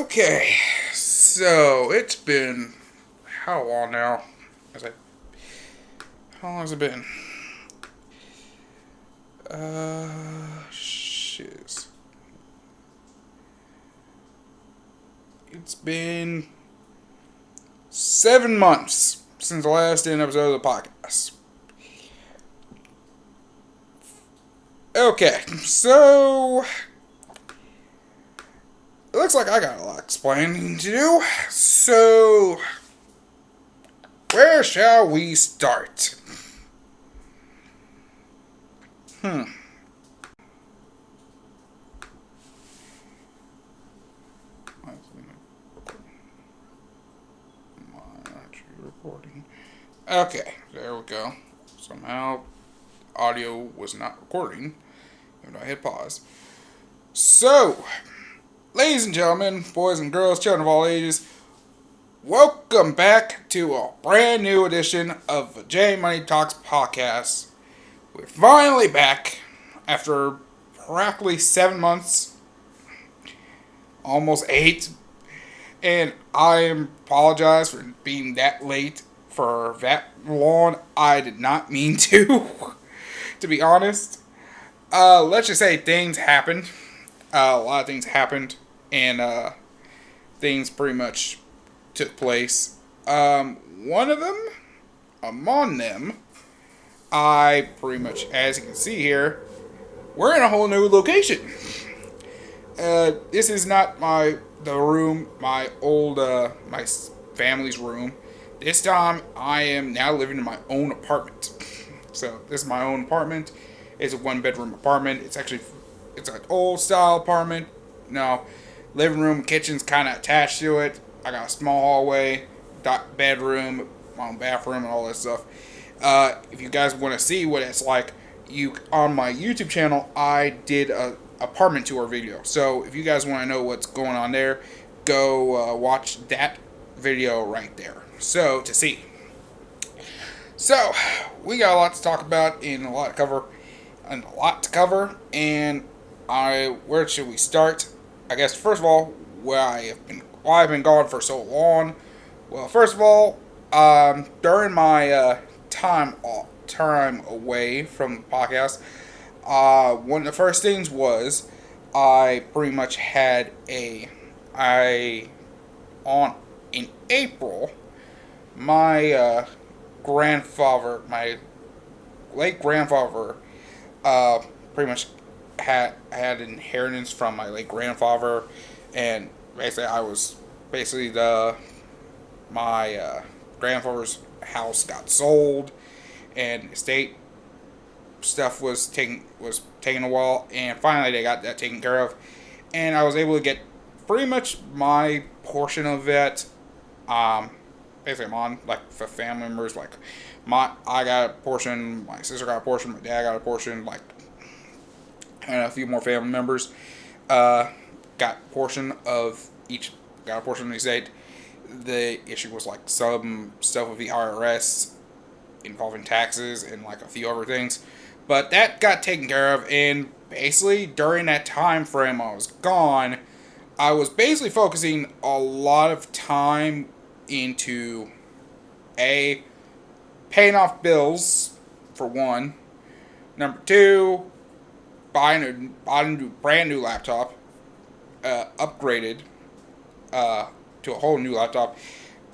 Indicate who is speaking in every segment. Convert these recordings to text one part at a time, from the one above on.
Speaker 1: Okay, so it's been how long now? Is it, how long has it been? Shiz. It's been 7 months since the last episode of the podcast. Okay, so it looks like I got a lot of explaining to do. So, where shall we start? Hmm. Recording. Okay, there we go. Somehow, audio was not recording, even though I hit pause. So, ladies and gentlemen, boys and girls, children of all ages, welcome back to a brand new edition of the J Money Talks podcast. We're finally back after practically 7 months, almost 8, and I apologize for being that late for that long. I did not mean to be honest. Let's just say things happened. A lot of things happened, and things pretty much took place. One of them, among them, I pretty much, as you can see here, we're in a whole new location. This is not the room, my old my family's room. This time, I am now living in my own apartment. So this is my own apartment. It's a 1-bedroom apartment. It's an old style apartment. No, living room, kitchen's kind of attached to it. I got a small hallway, bedroom, my own bathroom, and all that stuff. If you guys want to see what it's like, on my YouTube channel, I did a apartment tour video. So if you guys want to know what's going on there, go watch that video right there. So to see. So we got a lot to talk about and a lot to cover. And where should we start? I guess first of all, why I've been gone for so long. Well, first of all, during my time away from the podcast, one of the first things was I pretty much had in April, my my late grandfather, pretty much had inheritance from my late grandfather, and basically my grandfather's house got sold, and estate stuff was taking a while, and finally they got that taken care of, and I was able to get pretty much my portion of it. Basically, for family members, I got a portion, my sister got a portion, my dad got a portion, and a few more family members got a portion of each. Got a portion of the estate. The issue was some stuff with the IRS involving taxes and a few other things. But that got taken care of, and basically during that time frame I was gone, I was basically focusing a lot of time into paying off bills, for one. Number two, buying a brand new laptop, upgraded to a whole new laptop,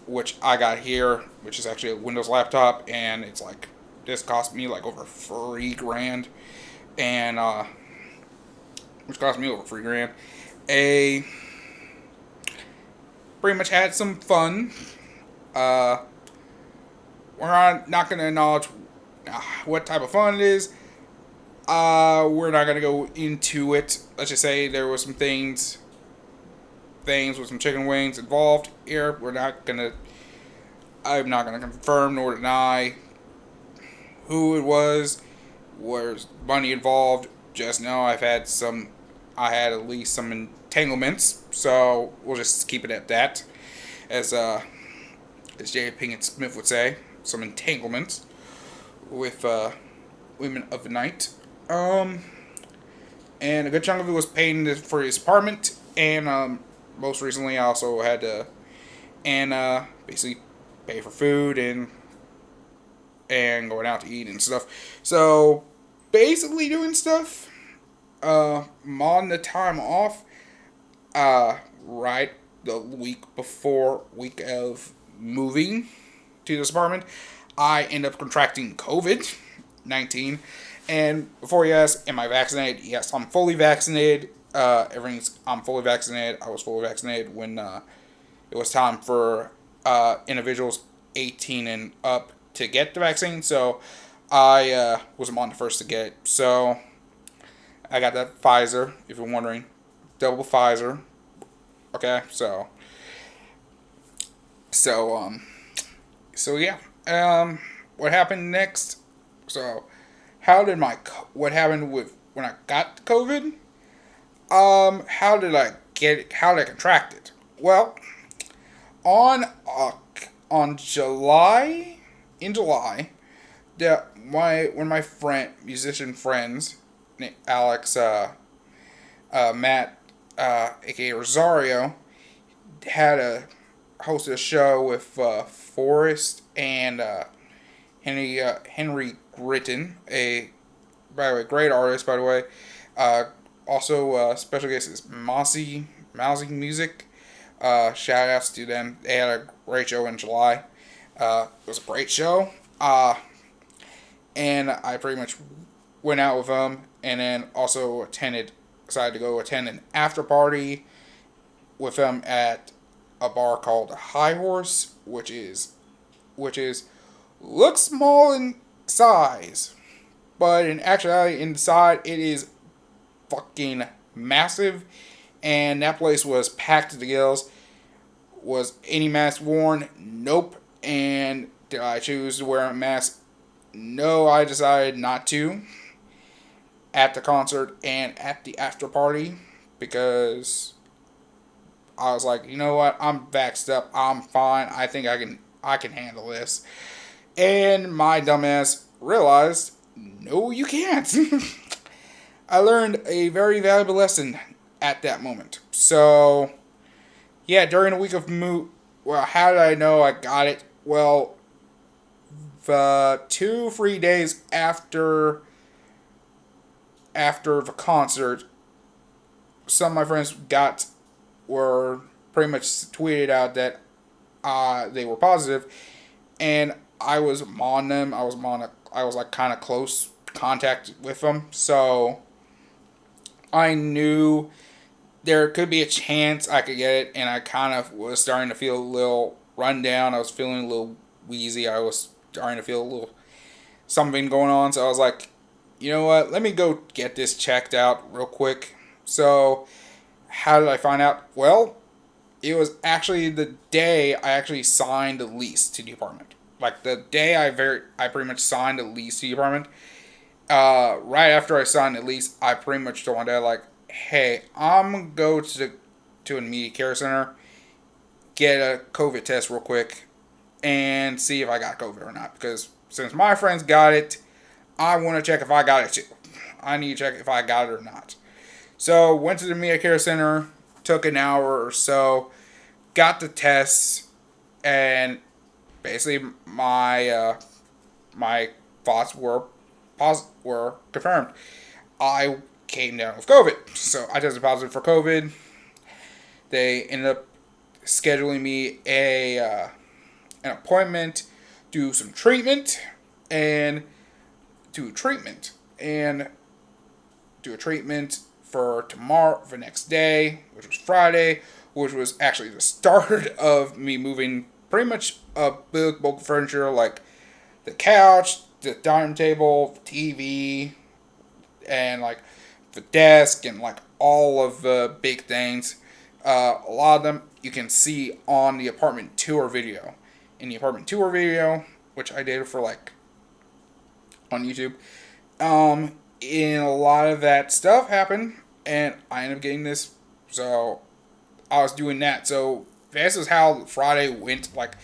Speaker 1: which I got here, which is actually a Windows laptop, and it's this cost me over $3,000, and which cost me over $3,000. Pretty much had some fun. We're not gonna acknowledge what type of fun it is. We're not gonna go into it. Let's just say there was some things with some chicken wings involved here. I'm not gonna confirm nor deny who it was. Where's money involved? Just know I had at least some entanglements, so we'll just keep it at that. As J. Pinkett Smith would say, some entanglements with women of the night. And a good chunk of it was paying for his apartment, and most recently, I also had to basically pay for food and going out to eat and stuff. So basically doing stuff. I'm on the time off. Right the week before week of moving to this apartment, I end up contracting COVID-19. And before you ask, am I vaccinated? Yes, I'm fully vaccinated. I'm fully vaccinated. I was fully vaccinated when it was time for individuals 18 and up to get the vaccine. So I was among the first to get it. So I got that Pfizer, if you're wondering. Double Pfizer. Okay, so so yeah. What happened next? So, what happened with when I got COVID? How did I get it? How did I contract it? Well, on on July in July, one of my musician friends, named Alex, Matt, aka Rosario, had hosted a show with Forrest and Henry Gritton, by the way, great artist, by the way. Also, special guest is Mousy Music. Shout outs to them. They had a great show in July. It was a great show. And I pretty much went out with them, and then also decided to go attend an after party with them at a bar called High Horse, which is looks small in size, but in actuality, inside it is fucking massive. And that place was packed to the gills. Was any mask worn? Nope. And did I choose to wear a mask? No, I decided not to at the concert and at the after party because I was like, you know what? I'm vaxxed up. I'm fine. I think I can handle this. And my dumbass realized, no, you can't. I learned a very valuable lesson at that moment. So, yeah, during the week of well, how did I know I got it? Well, 2-3 days after the concert, some of my friends were pretty much tweeted out that they were positive, and I was on them. I was like kind of close contact with them, so I knew there could be a chance I could get it, and I kind of was starting to feel a little run down. I was feeling a little wheezy. I was starting to feel a little something going on, so I was like, you know what, let me go get this checked out real quick. So, how did I find out? Well, it was actually the day I actually signed the lease to the apartment. Like, the day I pretty much signed the lease to the apartment, right after I signed the lease, I pretty much told my dad, like, hey, I'm going to go to an immediate care center, get a COVID test real quick, and see if I got COVID or not. Because since my friends got it, I want to check if I got it too. I need to check if I got it or not. So, went to the immediate care center, took an hour or so, got the tests, and basically my thoughts were confirmed. I came down with COVID. So I tested positive for COVID. They ended up scheduling me an appointment, do some treatment, and do a treatment for tomorrow, for next day, which was Friday, which was actually the start of me moving pretty much a big bulk of furniture, like the couch, the dining table, TV, and like the desk, and like all of the big things. A lot of them you can see on the apartment tour video. In the apartment tour video, which I did for like on YouTube, in a lot of that stuff happened, and I ended up getting this. So I was doing that. So this is how Friday went. Like,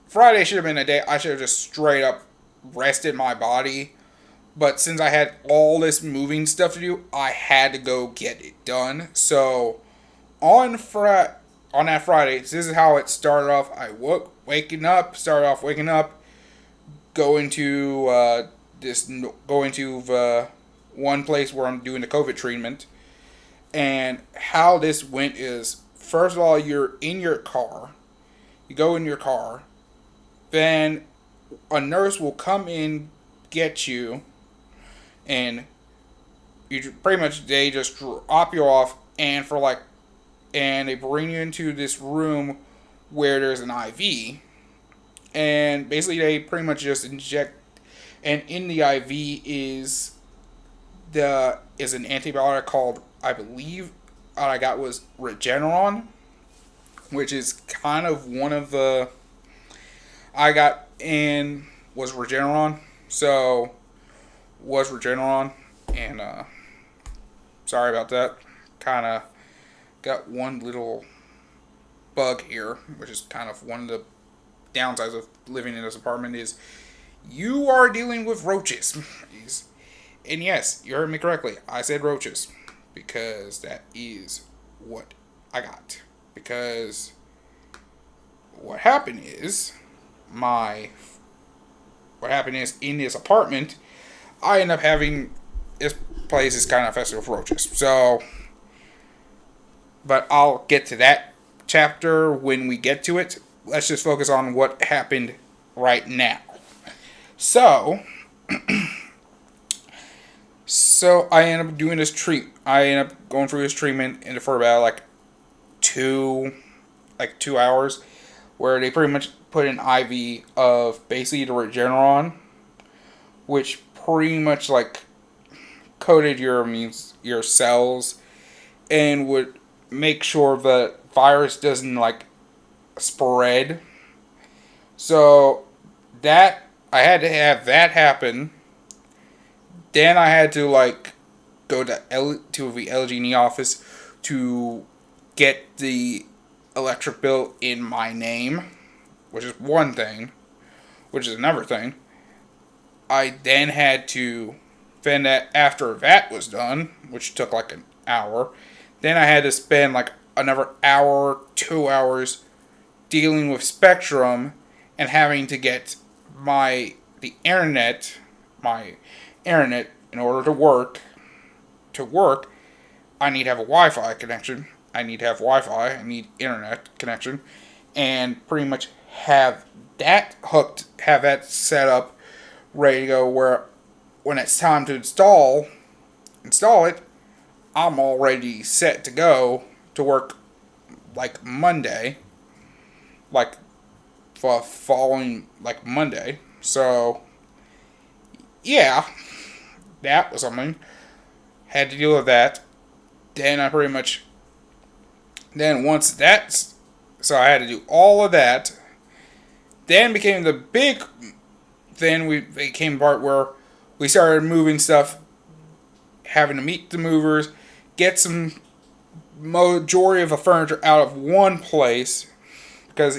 Speaker 1: Friday should have been a day I should have just straight up rested my body. But since I had all this moving stuff to do, I had to go get it done. So on on that Friday, this is how it started off. I started off waking up, going to going to the one place where I'm doing the COVID treatment. And how this went is, first of all, you're in your car. You go in your car. Then a nurse will come in, get you, and you pretty much they just drop you off, and they bring you into this room where there's an IV, and basically they pretty much just inject, and in the IV is an antibiotic called, I believe all I got was Regeneron, which is kind of one of the I got in was Regeneron. So was Regeneron, and sorry about that. Kind of got one little bug here, which is kind of one of the downsides of living in this apartment is you are dealing with roaches. And yes, you heard me correctly. I said roaches because that is what I got. Because what happened is in this apartment, I end up having this place is kind of infested with roaches. So, but I'll get to that chapter when we get to it. Let's just focus on what happened right now. So, I end up doing this I end up going through this treatment for about like 2 hours, where they pretty much put an IV of basically the Regeneron, which pretty much like coated your cells and would make sure the virus doesn't like spread. So that I had to have that happen. Then I had to like go to the LG&E office to get the electric bill in my name, which is one thing, which is another thing. I then had to, then that after that was done, which took like an hour, then I had to spend like another hour, 2 hours dealing with Spectrum and having to get my internet in order to work. I need to have a Wi-Fi connection. I need internet connection, and pretty much have that set up, ready to go, where when it's time to install it, I'm already set to go to work like Monday, like for following like Monday. So yeah, that was something. Had to deal with that. Then once that's, so I had to do all of that. Then became the big, it came part where we started moving stuff, having to meet the movers, get some majority of the furniture out of one place, because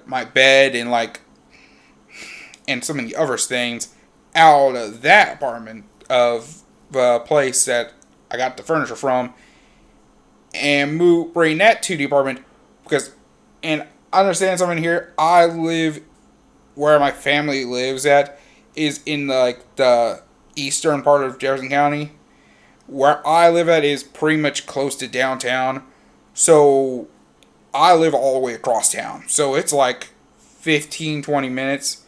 Speaker 1: my bed and some of the other things out of that apartment of the place that I got the furniture from, and bring that to the apartment, and understand something here. I live where my family lives at is in the eastern part of Jefferson County. Where I live at is pretty much close to downtown, so I live all the way across town. So it's like 15-20 minutes,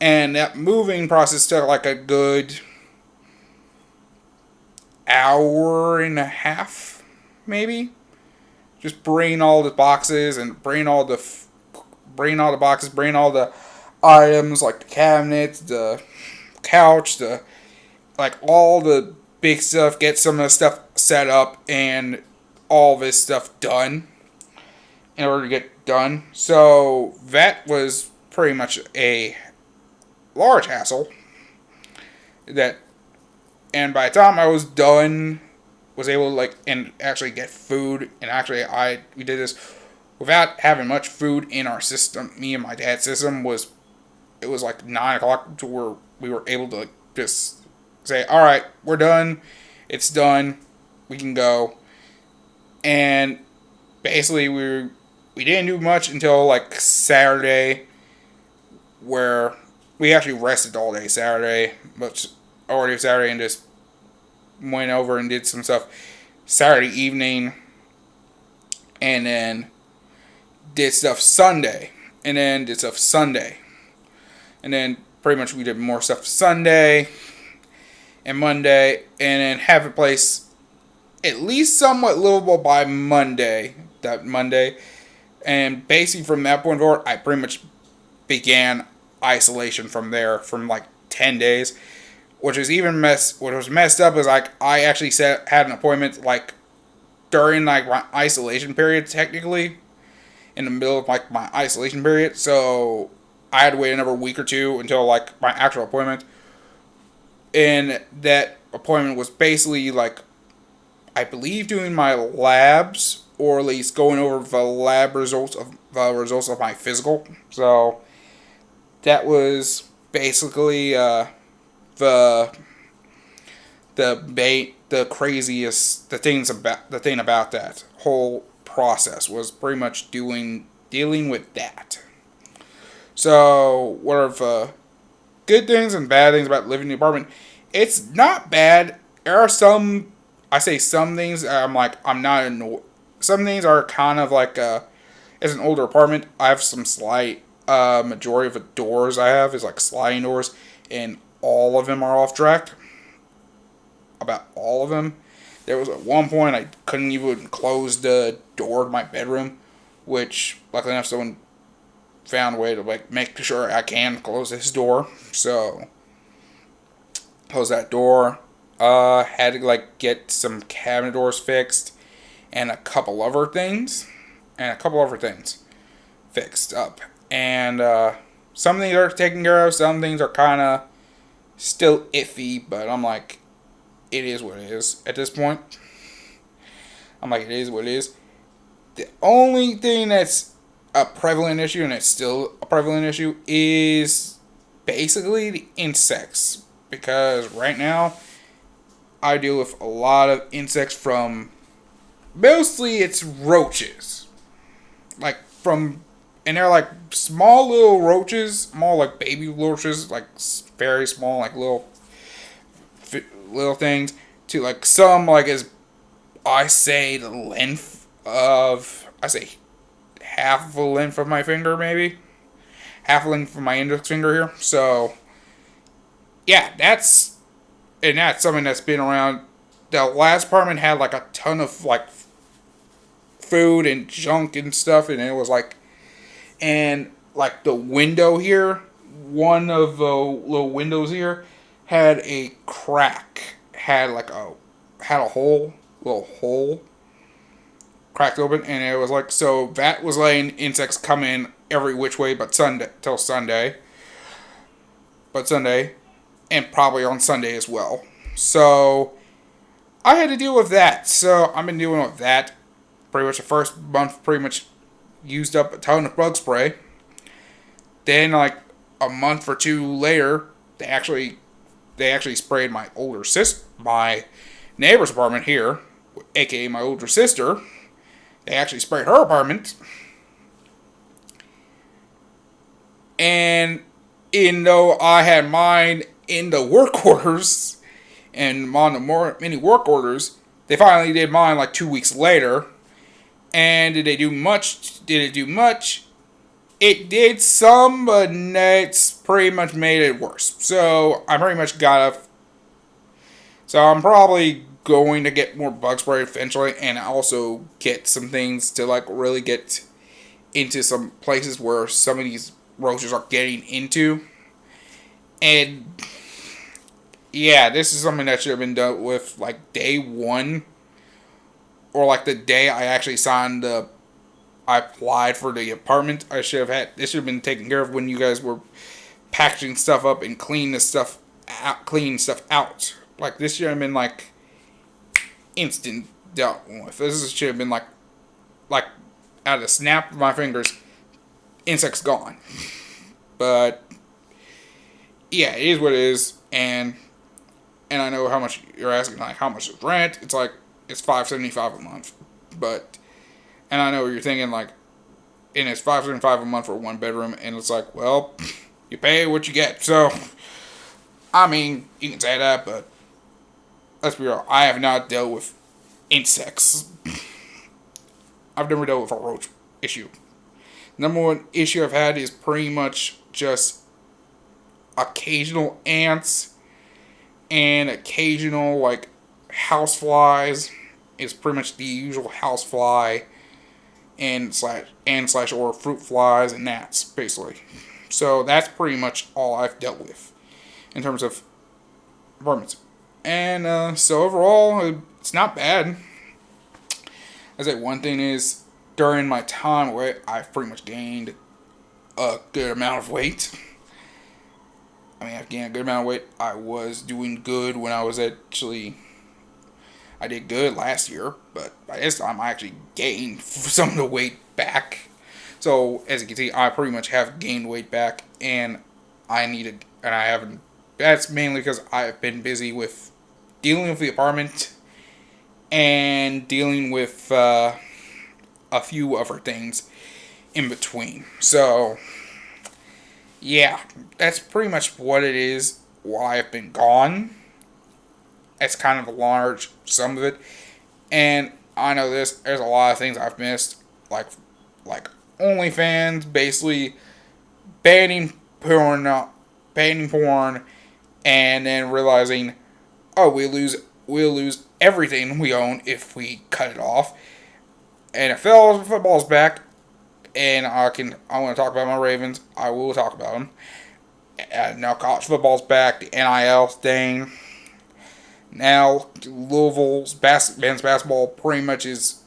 Speaker 1: and that moving process took like a good hour and a half, maybe. Just bring all the boxes and bring all the items like the cabinets, the couch, all the big stuff. Get some of the stuff set up and all this stuff done in order to get done. So that was pretty much a large hassle. And by the time I was done, was able to and actually get food, and actually we did this without having much food in our system. Me and my dad's system it was like 9 o'clock to where we were able to just say, all right, we're done. It's done. We can go. And basically we didn't do much until like Saturday, where we actually rested all day Saturday, but already Saturday, and just went over and did some stuff Saturday evening, and then did stuff Sunday, and then did stuff Sunday, and then pretty much we did more stuff Sunday and Monday, and then have a place at least somewhat livable by Monday. That Monday, and basically from that point forward, I pretty much began isolation from there from like 10 days, which was what was messed up is like I actually had an appointment like during like my isolation period, technically in the middle of like my isolation period, so I had to wait another week or two until like my actual appointment, and that appointment was basically like I believe doing my labs, or at least going over the lab results of my physical. So that was basically the craziest the thing about that whole process was pretty much dealing with that. So what are the good things and bad things about living in the apartment? It's not bad. There are some, I say some things I'm like I'm not annoyed. Some things are kind of like as an older apartment, I have some slight majority of the doors I have is like sliding doors, and all of them are off track. About all of them. There was at one point I couldn't even close the door to my bedroom, which luckily enough someone found a way to like make sure I can close this door. So close that door. Had to like get some cabinet doors fixed, and a couple other things, fixed up. And some things are taken care of. Some things are kind of still iffy, but I'm like, it is what it is at this point. I'm like, it is what it is. The only thing that's a prevalent issue, and it's still a prevalent issue, is basically the insects. Because right now, I deal with a lot of insects from, mostly it's roaches. And they're like small little roaches, small like baby roaches, like very small, like little things, to like some like as I say the length of, I say half the length of my finger, maybe half the length of my index finger here. So yeah, that's something that's been around. The last apartment had like a ton of like food and junk and stuff, and it was like, and like the window here, one of the little windows here had a crack, had a little hole cracked open, and it was like, so that was letting insects come in every which way but Sunday, and probably on Sunday as well. So I had to deal with that. So I've been dealing with that. Pretty much the first month, pretty much used up a ton of bug spray. Then like a month or two later, they actually sprayed my neighbor's apartment here, aka my older sister. They actually sprayed her apartment. And even though I had mine in the work orders and on the many work orders, they finally did mine like 2 weeks later. And did it do much? It did some, but it's pretty much made it worse. So I'm probably going to get more bug spray eventually, and also get some things to like really get into some places where some of these roaches are getting into. And yeah, this is something that should have been dealt with like day one, or like the day I actually I applied for the apartment. This should have been taken care of when you guys were packaging stuff up and cleaning stuff out. Like this should have been like instant dealt with. This should have been like out of the snap of my fingers, insects gone. But yeah, it is what it is, and I know how much you're asking, like how much is rent. It's like it's $575 a month, but And I know you're thinking, like, and it's $575 a month for one bedroom, and it's like, well, you pay what you get. So, I mean, you can say that, but let's be real. I have not dealt with insects. I've never dealt with a roach issue. Number one issue I've had is pretty much just occasional ants and occasional, like, house flies. Is pretty much the usual house fly and slash or fruit flies and gnats, basically. So that's pretty much all I've dealt with in terms of apartments. And so overall, it's not bad. I say one thing is, during my time away, I've pretty much gained a good amount of weight. I mean, I've gained a good amount of weight. I was doing good when I was actually... I did good last year, but by this time I actually gained some of the weight back. So, as you can see, I pretty much have gained weight back, and I haven't... That's mainly because I've been busy with dealing with the apartment and dealing with a few other things in between. So, yeah, that's pretty much what it is, why I've been gone. It's kind of a large sum of it. And I know there's a lot of things I've missed, like OnlyFans, basically banning porn, and then realizing, oh, we'll lose everything we own if we cut it off. NFL football's back, and I want to talk about my Ravens. I will talk about them. Now college football's back, the NIL thing. Now Louisville's men's basketball pretty much is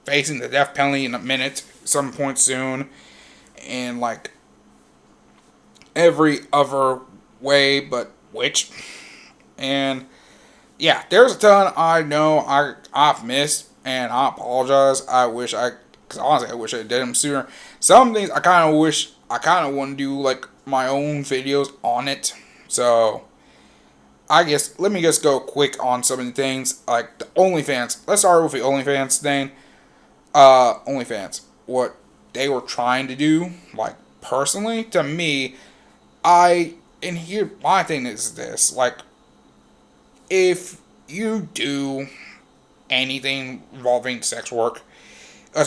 Speaker 1: facing the death penalty in a minute, some point soon, and like every other way but which. And yeah, there's a ton I know I've missed, and I apologize. Because honestly, I wish I did them sooner. Some things I kind of want to do like my own videos on it. So, I guess, let me just go quick on some of the things, like the OnlyFans. Let's start with the OnlyFans thing. OnlyFans. What they were trying to do, like, personally, to me, and here, my thing is this, like, if you do anything involving sex work, I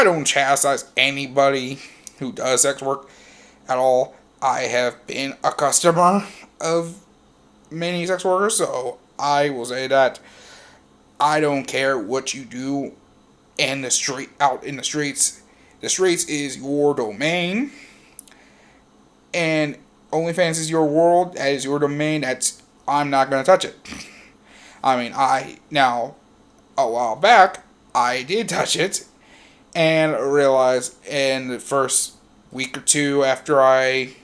Speaker 1: don't chastise anybody who does sex work at all. I have been a customer of many sex workers, so I will say that I don't care what you do out in the streets. The streets is your domain, and OnlyFans is your world. That is your domain. I'm not gonna touch it. I mean, a while back, I did touch it, and realized in the first week or two after I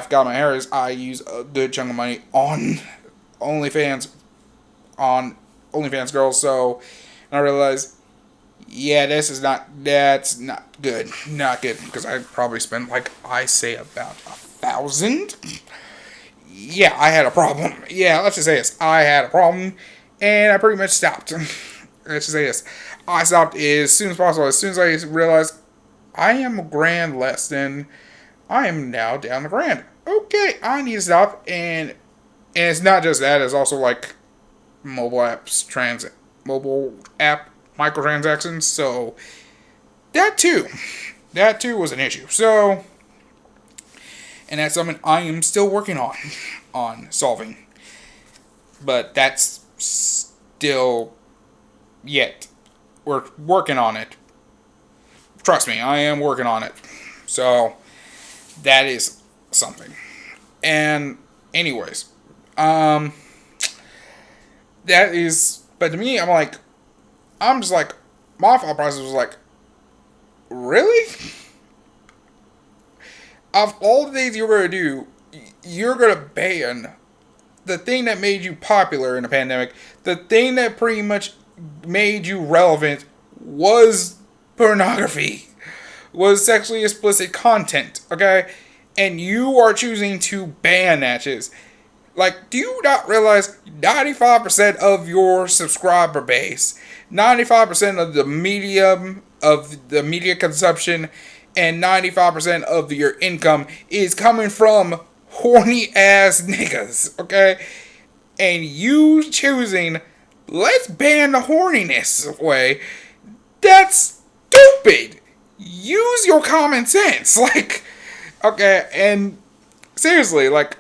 Speaker 1: got my hair, I used a good chunk of money on OnlyFans girls. So, and I realized, yeah, that's not good. Not good, because I probably spent, like, I say about $1,000. Yeah, I had a problem. Yeah, let's just say this. I had a problem, and I pretty much stopped. Let's just say this. I stopped as soon as possible. As soon as I realized I am a grand less than, I am now down the grand. Okay, I need to stop. And it's not just that. It's also like mobile app microtransactions. So that too was an issue. So, and that's something I am still working on solving. But that's still yet. We're working on it. Trust me, I am working on it. So that is something. And anyways, that is, but to me, I'm just like, my thought process was like, really? Of all the things you're going to do, you're going to ban the thing that made you popular in the pandemic, the thing that pretty much made you relevant was pornography, was sexually explicit content, okay? And you are choosing to ban that shit. Like, do you not realize 95% of your subscriber base, 95% of the media consumption, and 95% of your income is coming from horny ass niggas, okay? And you choosing, let's ban the horniness way, that's stupid. Use your common sense. Like, okay, and seriously, like,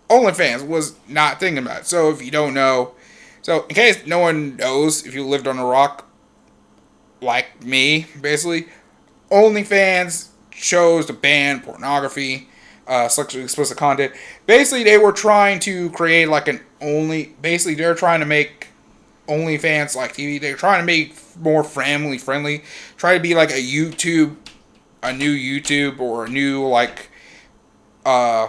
Speaker 1: OnlyFans was not thinking about it. So if you don't know, so in case no one knows, if you lived on a rock like me, basically, OnlyFans chose to ban pornography, sexually explicit content. Basically, they were trying to create like an only. Basically, they're trying to make OnlyFans like TV. They're trying to make more family friendly. Try to be like a YouTube, a new YouTube, or a new like a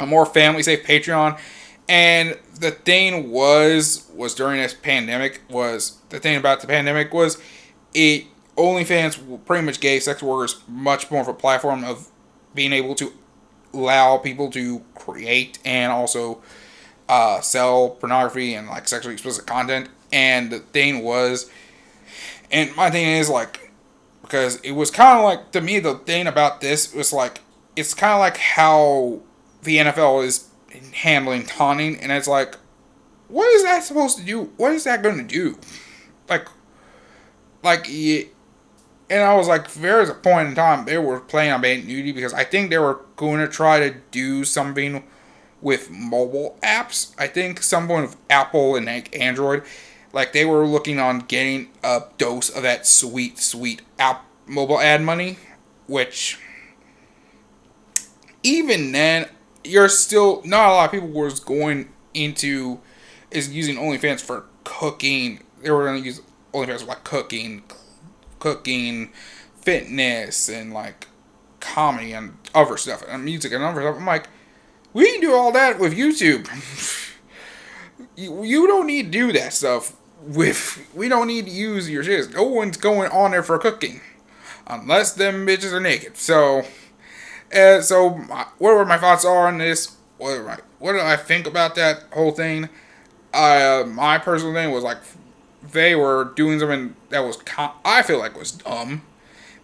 Speaker 1: more family safe Patreon. And the thing was during this pandemic was the thing about the pandemic was it OnlyFans pretty much gave sex workers much more of a platform of being able to allow people to create and also sell pornography and like sexually explicit content. And the thing was, and my thing is like, because it was kind of like, to me, the thing about this was like, it's kind of like how the NFL is handling taunting, and it's like, what is that supposed to do? What is that going to do? Yeah, and I was like, there was a point in time they were playing on banning nudity because I think they were going to try to do something with mobile apps. I think someone with Apple and like Android, like they were looking on getting a dose of that sweet app mobile ad money, which even then you're still not a lot of people was going into is using OnlyFans for cooking. They were going to use OnlyFans for like cooking, fitness, and like comedy and other stuff and music and other stuff. I'm like, we can do all that with YouTube. You don't need to do that stuff we don't need to use your shit. No one's going on there for cooking unless them bitches are naked. So whatever my thoughts are on this, what do I think about that whole thing? My personal thing was like they were doing something that was I feel like was dumb,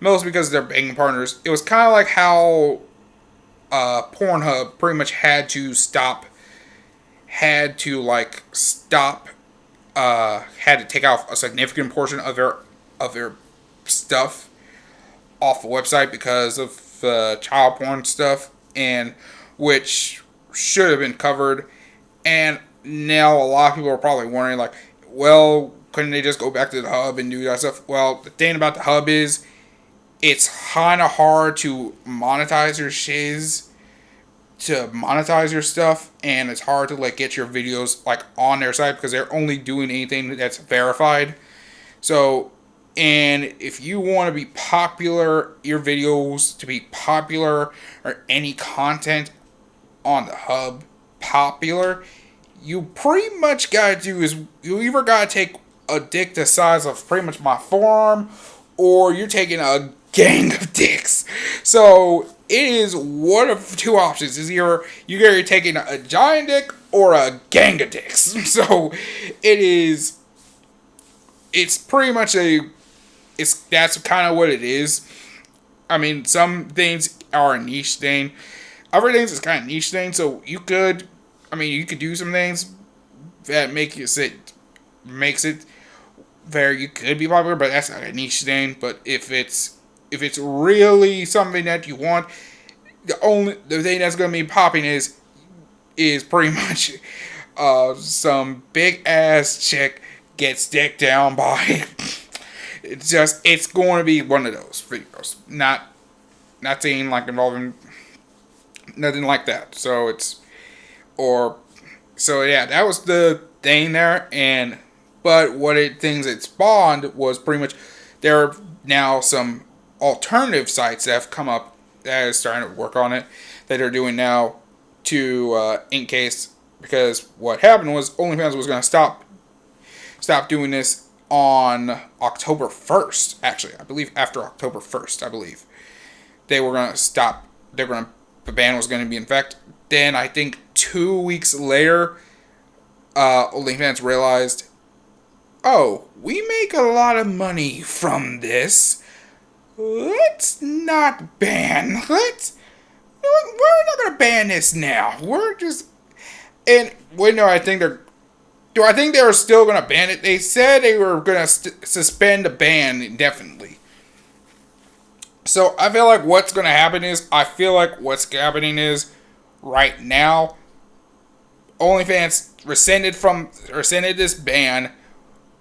Speaker 1: mostly because they're banging partners. It was kind of like how Pornhub pretty much had to take off a significant portion of their stuff off the website because of child porn stuff, and which should have been covered. And now a lot of people are probably wondering, like, well, couldn't they just go back to the hub and do that stuff? Well, the thing about the hub is it's kind of hard to monetize your shiz, to monetize your stuff, and it's hard to like get your videos like on their site because they're only doing anything that's verified. So, and if you want to be popular, your videos to be popular or any content on the hub popular, you pretty much gotta do is you either gotta take a dick the size of pretty much my forearm, or you're taking a gang of dicks. So it is one of two options. Is either you're taking a giant dick or a gang of dicks. So it's pretty much that's kind of what it is. I mean, some things are a niche thing. Other things is kind of niche thing. So you could do some things that makes it where you could be popular, but that's not a niche thing. But if it's really something that you want, the thing that's gonna be popping is pretty much some big ass chick gets dicked down by. It's going to be one of those videos, not saying like involving nothing like that. So yeah, that was the thing there. But things it spawned was pretty much there are now some alternative sites that have come up that is starting to work on it that are doing now to in case, because what happened was OnlyFans was going to stop doing this on October 1st. Actually, I believe after October 1st, I believe they were going to stop. The ban was going to be in effect. Then I think 2 weeks later, OnlyFans realized, oh, we make a lot of money from this. Let's not ban. We're not gonna ban this now. We're just, and wait, no, I think they're. Do I think they were still gonna ban it? They said they were gonna suspend the ban indefinitely. So I feel like what's gonna happen is, right now, OnlyFans rescinded this ban.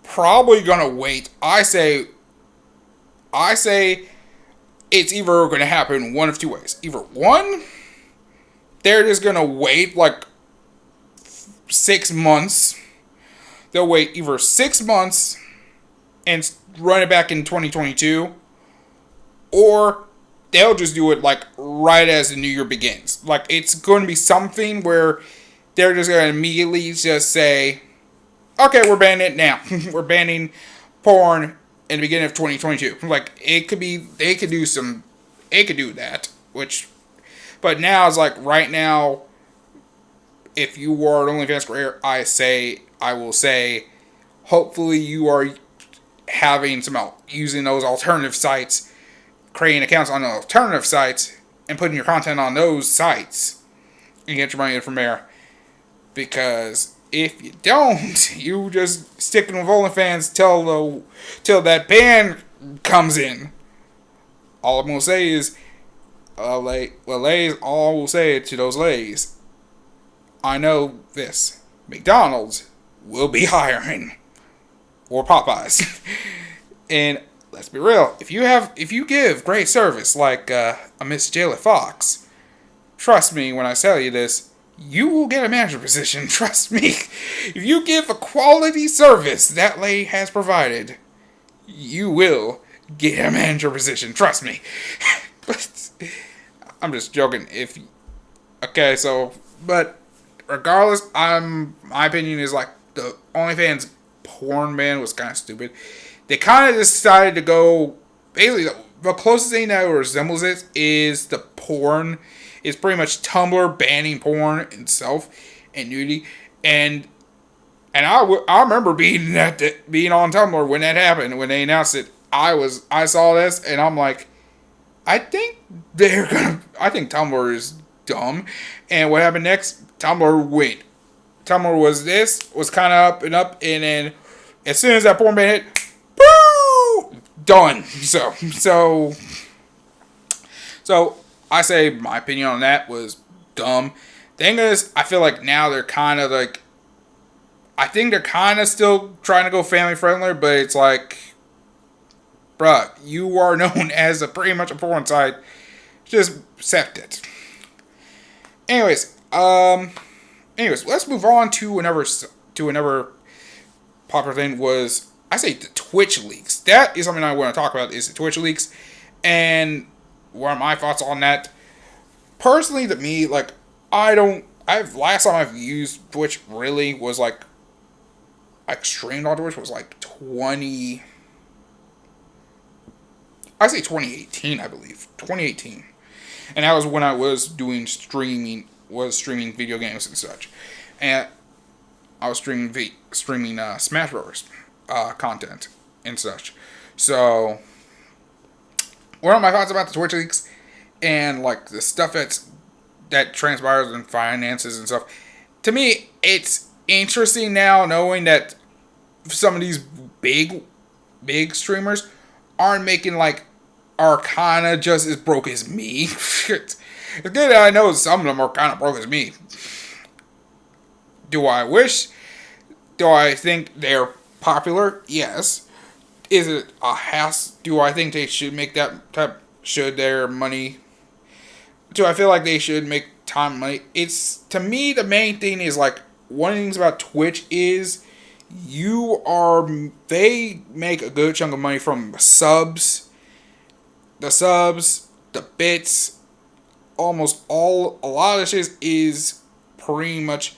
Speaker 1: Probably gonna wait. I say it's either gonna happen one of two ways. Either one, they're just gonna wait like 6 months. They'll wait either 6 months and run it back in 2022, or they'll just do it like right as the new year begins. Like, it's going to be something where they're just going to immediately just say, okay, we're banning it now. We're banning porn in the beginning of 2022. Like, they could do that, but now it's like, right now, if you are an OnlyFans creator, I will say, hopefully you are using those alternative sites, creating accounts on the alternative sites, and putting your content on those sites, and get your money in from there. Because if you don't, you just sticking with OnlyFans till that ban comes in. All I'm gonna say is, all I will say to those ladies, I know this: McDonald's will be hiring, or Popeyes. And let's be real, if you give great service like a Miss Jayla Fox, trust me when I tell you this, you will get a manager position. Trust me. If you give a quality service that lady has provided, you will get a manager position. Trust me. But I'm just joking. But regardless, my opinion is like, the OnlyFans porn ban was kind of stupid. They kind of decided to go, basically the closest thing that resembles it is the porn. It's pretty much Tumblr banning porn itself and nudity. And I remember being on Tumblr when that happened, when they announced it. I saw this and I'm like, I think Tumblr is dumb. And what happened next? Tumblr went. Tumblr was kind of up, and then as soon as that porn ban hit, boo, done. So I say my opinion on that was dumb. Thing is, I feel like now they're kind of like, I think they're kind of still trying to go family friendly, but it's like, bruh, you are known as pretty much a porn site. Just accept it. Anyways, let's move on to another popular thing was, I say, the Twitch leaks. That is something I want to talk about, is the Twitch leaks. And what are my thoughts on that? Personally, to me, like, last time I've used Twitch really was like streamed on Twitch was like 2018, I believe. 2018. And that was when I was doing streaming video games and such. And I was streaming Smash Bros. Content and such. So, what are my thoughts about the Twitch leaks and like the stuff that transpires in finances and stuff? To me, it's interesting now knowing that some of these big streamers are kind of just as broke as me. It's good that I know some of them are kind of broke as me. Do I think they're popular? Yes. Is it a hassle? Do I think they should make should their money? Do I feel like they should make time money? It's, to me, the main thing is like, one of the things about Twitch is they make a good chunk of money from subs, the bits, a lot of this shit is pretty much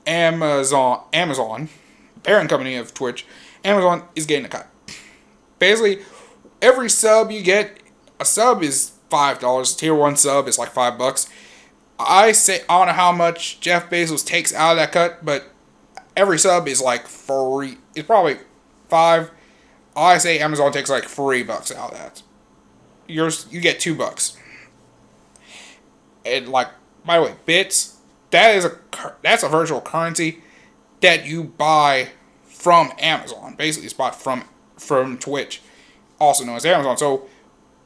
Speaker 1: Amazon, parent company of Twitch. Amazon is getting a cut. Basically, every sub you get, a sub is $5. Tier 1 sub is like $5. I don't know how much Jeff Bezos takes out of that cut, but every sub is like free. It's probably 5. I say Amazon takes like $3 out of that. You get $2. And like, by the way, bits, that's a virtual currency that you buy from Amazon. Basically, it's bought from Twitch, also known as Amazon. So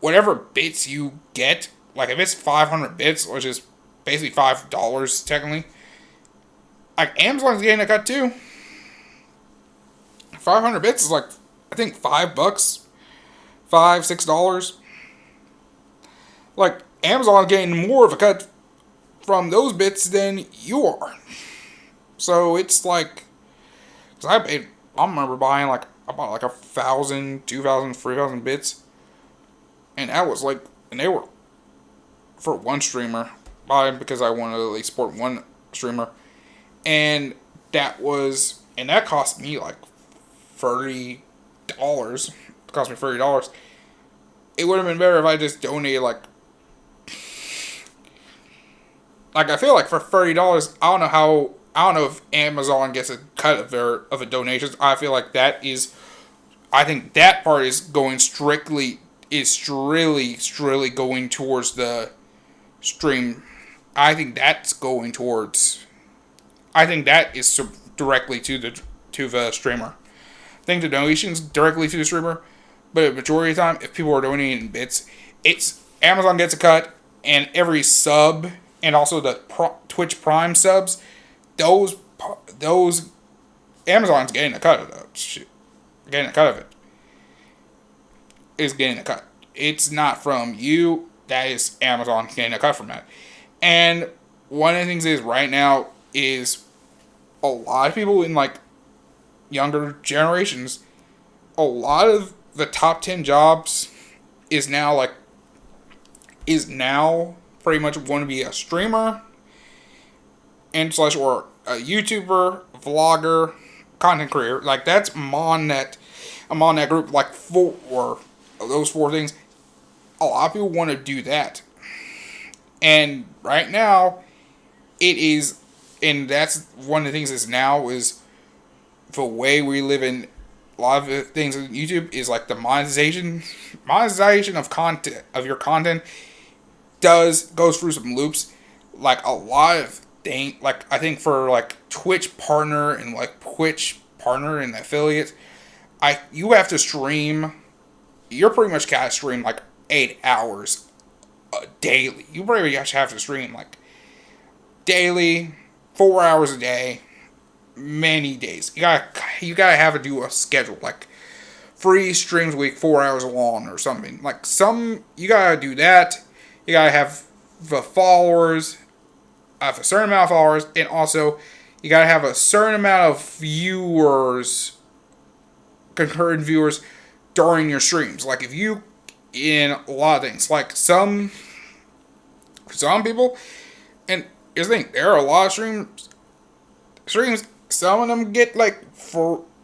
Speaker 1: whatever bits you get, like if it's 500 bits, which is basically $5 technically, like Amazon's getting a cut too. 500 bits is like, I think $5, $6. Like Amazon's getting more of a cut from those bits than you are. So it's like, cause I remember buying like, I bought like 1,000, 2,000, 3,000 bits. And that was like, and they were for one streamer. Because I wanted to at least support one streamer. And that cost me like $30. It cost me $30. It would have been better if I just donated like I feel like for $30, I don't know if Amazon gets a cut of the donations. I feel like I think that part is going strictly going towards the stream. I think that is directly to the streamer. I think the donations directly to the streamer, but the majority of the time, if people are donating in bits, it's Amazon gets a cut, and every sub, and also the Twitch Prime subs, those Amazon's getting a cut of that. Getting a cut of it. Is getting a cut. It's not from you. That is Amazon getting a cut from that. And one of the things is right now is a lot of people in like younger generations, a lot of the top 10 jobs is now pretty much want to be a streamer and / or a YouTuber, vlogger, content creator. Like that's I'm on that group, like those 4 things. A lot of people want to do that. And right now, it is, and that's one of the things is the way we live in a lot of the things on YouTube is like the monetization of content, of your content goes through some loops. Like a lot of things, like I think for like Twitch partner and affiliates, you have to stream, you're pretty much gotta stream like 8 hours daily. You pretty much have to stream like daily, 4 hours a day, many days. You gotta have to do a schedule, like 3 streams a week, 4 hours long or something. Like you gotta do that. You gotta have the followers, have a certain amount of followers, and also you gotta have a certain amount of viewers, concurrent viewers during your streams. Like if you, in a lot of things, like some people, and here's the thing, there are a lot of streams, some of them get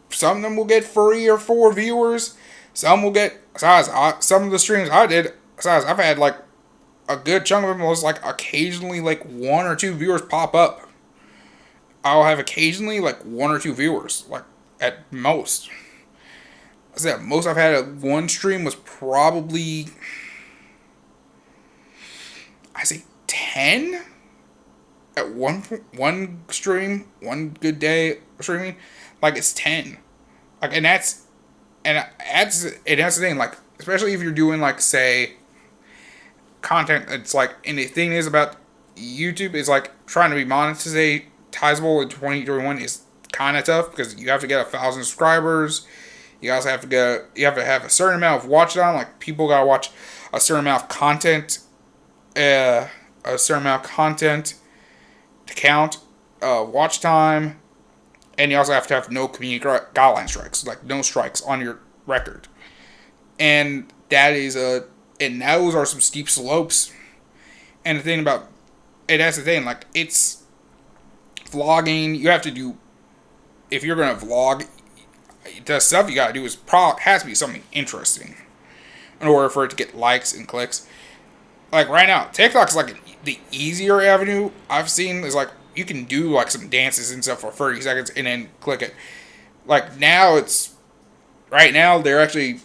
Speaker 1: some of them will get 3 or 4 viewers, some will get, some of the streams I did, I've had like a good chunk of them was like occasionally like 1 or 2 viewers pop up. I'll have occasionally like 1 or 2 viewers, like at most. I said most I've had at one stream was probably, I say 10 at one stream, one good day streaming, like it's 10, like and that's the thing, like especially if you're doing like say content, it's like, and the thing is about YouTube is like trying to be monetizable in 2021 is kind of tough because you have to get 1,000 subscribers. You also have to have a certain amount of watch time. Like people gotta watch a certain amount of content, to count watch time, and you also have to have no community guideline strikes, like no strikes on your record, and and those are some steep slopes. And that's the thing, like it's vlogging. You have to do, if you're gonna vlog, the stuff you gotta do has to be something interesting in order for it to get likes and clicks. like right now, TikTok's like the easier avenue I've seen is like you can do like some dances and stuff for 30 seconds and then click it. Like now it's right now they're actually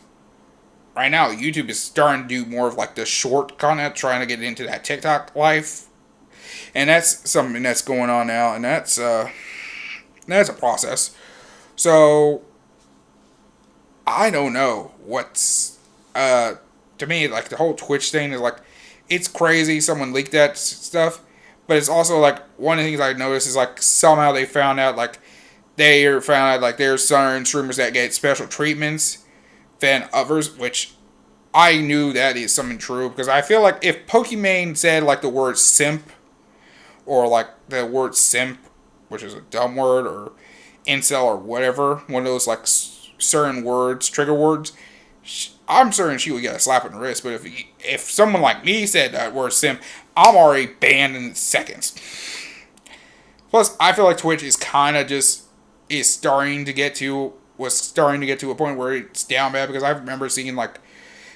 Speaker 1: right now YouTube is starting to do more of like the short content, trying to get into that TikTok life, and that's something that's going on now, and that's a process. So I don't know what's to me like the whole Twitch thing is like it's crazy. Someone leaked that stuff, but it's also like one of the things I noticed is like somehow they found out like there's certain streamers that get special treatments than others, which I knew that is something true because I feel like if Pokimane said like the word simp or like the word simp, which is a dumb word, or incel or whatever, one of those like certain words, trigger words, I'm certain she would get a slap on the wrist. But if someone like me said that word simp, I'm already banned in seconds. Plus, I feel like Twitch is kind of just was starting to get to a point where it's down bad because I remember seeing like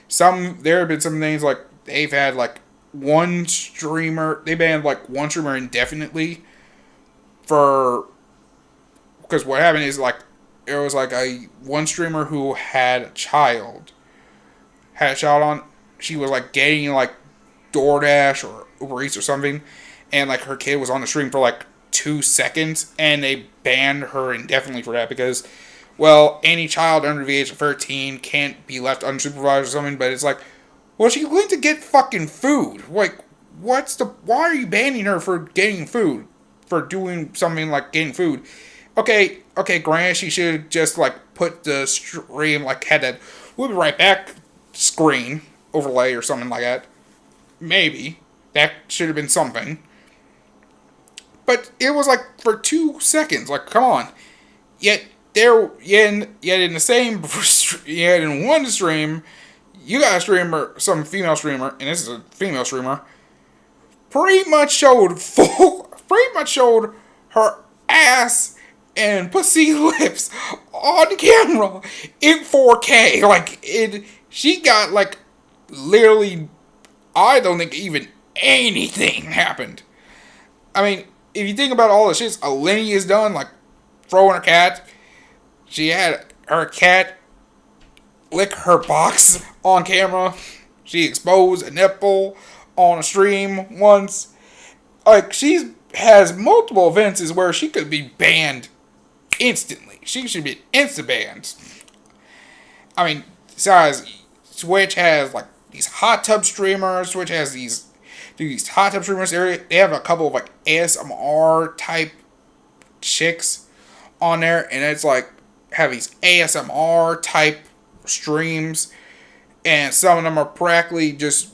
Speaker 1: there have been some things like they've had like they banned like one streamer indefinitely because what happened is like there was like one streamer who had a child on. She was like getting like DoorDash or Uber Eats or something, and like her kid was on the stream for like 2 seconds, and they banned her indefinitely for that because, well, any child under the age of 13 can't be left unsupervised or something. But it's like, well, she's going to get fucking food. Like, why are you banning her for getting food, for doing something like getting food? Okay, granted, she should have just like put the stream like had that "we'll be right back" screen overlay or something like that. Maybe that should have been something. But it was like for 2 seconds. Like, come on. Yet in the same in one stream, you got a streamer, some female streamer, and this is a female streamer, pretty much showed her ass and pussy lips on camera in 4K. Like she got like literally. I don't think even anything happened. I mean, if you think about all the shit Alinea has done, like throwing her cat, she had her cat lick her box on camera. She exposed a nipple on a stream once. Like, she has multiple offenses where she could be banned instantly. She should be insta-banned. I mean, besides, Twitch has, like, these hot tub streamers. Twitch has these hot tub streamers. They have a couple of, like, ASMR type chicks on there. And it's, like, have these ASMR type streams. And some of them are practically just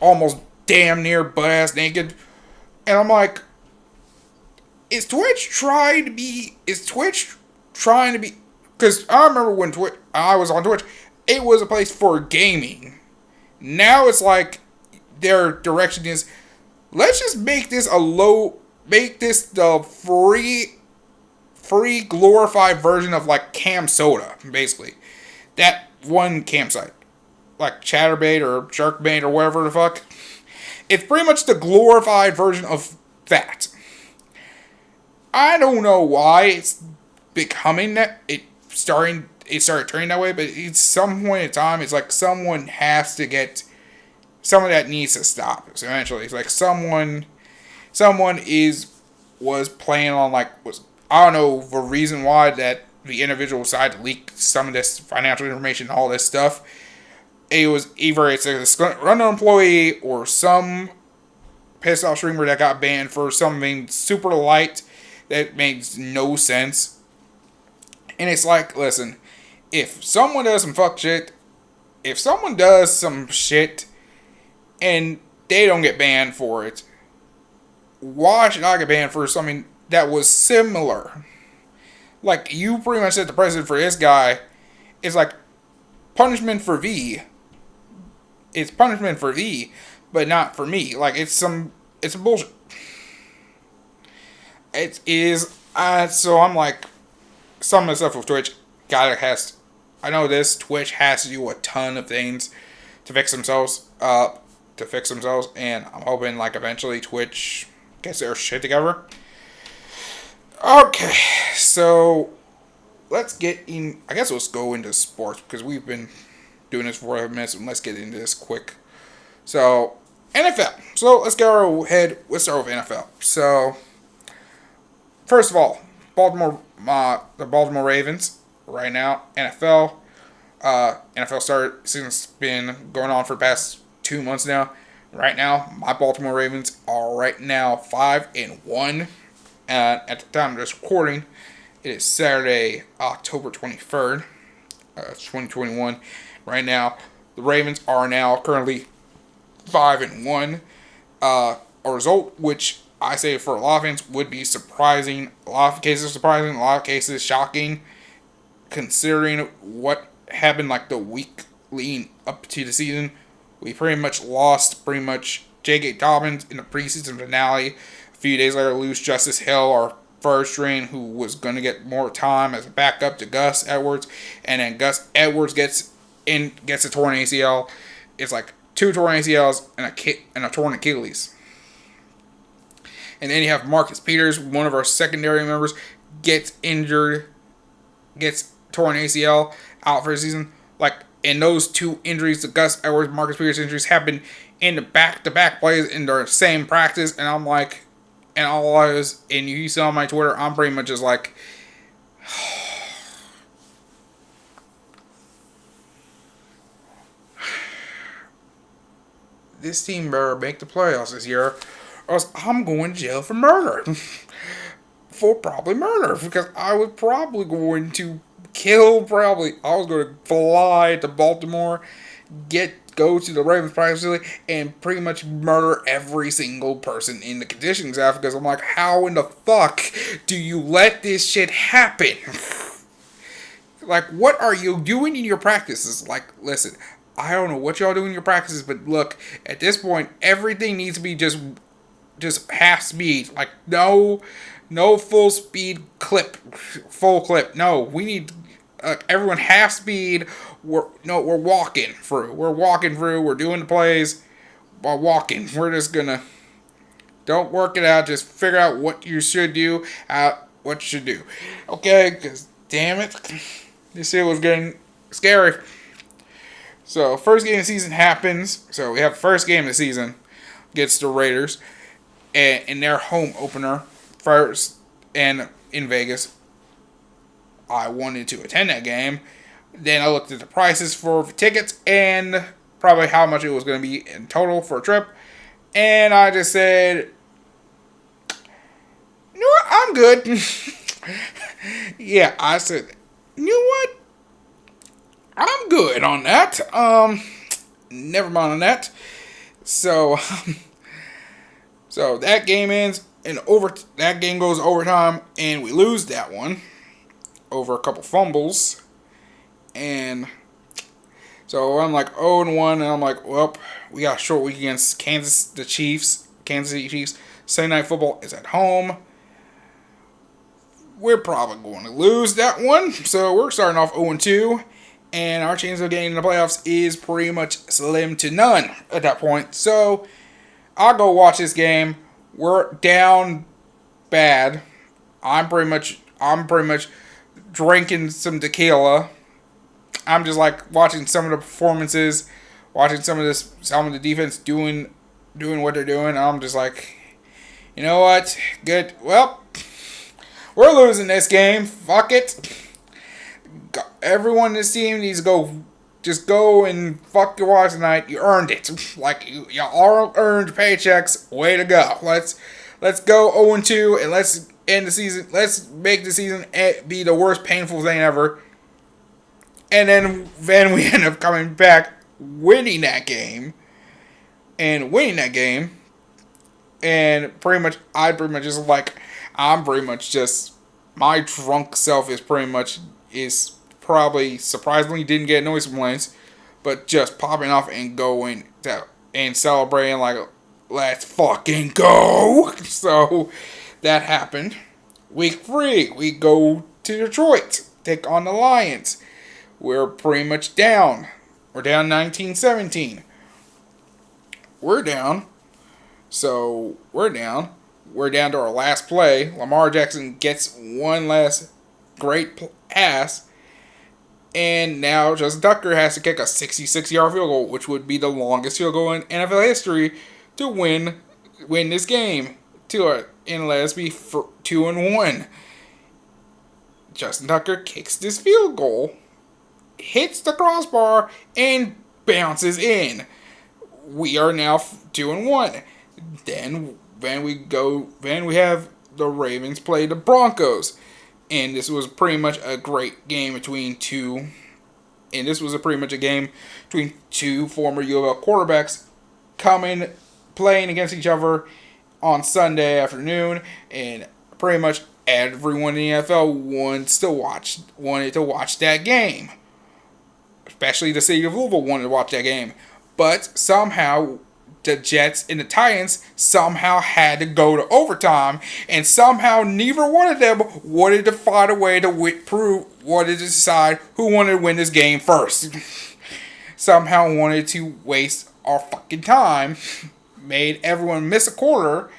Speaker 1: almost damn near butt-ass naked. And I'm like, is Twitch trying to be... Because I remember when I was on Twitch, it was a place for gaming. Now it's like their direction is, let's just make this the free glorified version of like Cam Soda, basically. That one campsite. Like Chatterbait or Sharkbait or whatever the fuck. It's pretty much the glorified version of that. I don't know why it's becoming that. It started turning that way, but at some point in time, it's like someone has to get... Someone that needs to stop. So eventually, it's like someone was playing on like... I don't know the reason why that the individual decided to leak some of this financial information and all this stuff. It was either it's a unknown employee or some pissed off streamer that got banned for something super light that makes no sense. And it's like, listen, if someone does some fuck shit, if someone does some shit and they don't get banned for it, why should I get banned for something that was similar? Like, you pretty much set the precedent for this guy. It's like punishment for V. It's punishment for V, but not for me. Like, it's some bullshit. It is, so I'm like, some of the stuff with Twitch, I know this, Twitch has to do a ton of things to fix themselves and I'm hoping like eventually Twitch gets their shit together. Okay, so let's get in. I guess let's go into sports because we've been doing this for 5 minutes, and let's get into this quick. So NFL. So let's go ahead. Let's start with NFL. So first of all, the Baltimore Ravens right now. NFL started since been going on for the past 2 months now. Right now, my Baltimore Ravens are right now 5-1. And at the time of this recording, it is Saturday, October 23rd, 2021. Right now, the Ravens are now currently 5-1. A result which I say for a lot of fans would be surprising. A lot of cases surprising, a lot of cases shocking, considering what happened like the week leading up to the season. We pretty much lost J.K. Dobbins in the preseason finale. A few days later, lose Justice Hill, our first string, who was going to get more time as a backup to Gus Edwards. And then Gus Edwards gets a torn ACL. It's like 2 torn ACLs and a torn Achilles. And then you have Marcus Peters, one of our secondary members, gets injured, gets torn ACL, out for the season. Like, and those 2 injuries, the Gus Edwards, Marcus Peters injuries, happened in the back-to-back plays in their same practice. And I'm like, and you saw on my Twitter, I'm pretty much just like, this team better make the playoffs this year, or else I'm going to jail for murder. For probably murder, because I was probably going to I was going to fly to Baltimore, go to the Ravens practice facility, and pretty much murder every single person in the conditioning staff, because I'm like, how in the fuck do you let this shit happen? Like, what are you doing in your practices? Like, listen, I don't know what y'all do in your practices, but look, at this point, everything needs to be just half speed. Like, no full speed full clip. No, we need everyone half speed. We're walking through. We're doing the plays while walking. We're just gonna, don't work it out. Just figure out what you should do. What you should do. Okay, because damn it, this shit was getting scary. So first game of the season happens. So we have first game of the season against the Raiders, and in their home opener first, and in Vegas. I wanted to attend that game. Then I looked at the prices for tickets and probably how much it was going to be in total for a trip. And I just said, you know what? I'm good. Yeah, I said, you know what? I'm good on that. Never mind on that. So that game ends and that game goes overtime and we lose that one over a couple fumbles. And so I'm like 0-1, and I'm like, well, we got a short week against Kansas City Chiefs. Sunday Night Football is at home. We're probably going to lose that one. So we're starting off 0-2. And our chance of getting in the playoffs is pretty much slim to none at that point. So I'll go watch this game. We're down bad. I'm pretty much drinking some tequila. I'm just like watching some of the performances, watching some of the defense doing what they're doing. I'm just like, you know what? Good. Well, we're losing this game. Fuck it. Everyone in this team needs to go and fuck your wives tonight. You earned it. Like, you all earned paychecks. Way to go. Let's go 0-2 and let's end the season. Let's make the season be the worst painful thing ever. And then we end up coming back, winning that game. And pretty much, my drunk self is probably surprisingly didn't get noise complaints, but just popping off and going and celebrating like, let's fucking go. So that happened. Week 3, we go to Detroit, take on the Lions. We're pretty much down. We're down 19-17. We're down. So we're down. We're down to our last play. Lamar Jackson gets one last great pass. And now Justin Tucker has to kick a 66-yard field goal, which would be the longest field goal in NFL history to win this game. And let us be 2-1. Justin Tucker kicks this field goal, hits the crossbar, and bounces in. We are now 2-1. Then we have the Ravens play the Broncos. And this was pretty much a great game between two. And this was pretty much a game between two former U of L quarterbacks playing against each other on Sunday afternoon. And pretty much everyone in the NFL wanted to watch that game. Especially the city of Louisville wanted to watch that game. But somehow the Jets and the Titans somehow had to go to overtime, and somehow neither one of them wanted to find a way to wanted to decide who wanted to win this game first. Somehow wanted to waste our fucking time, made everyone miss a quarter,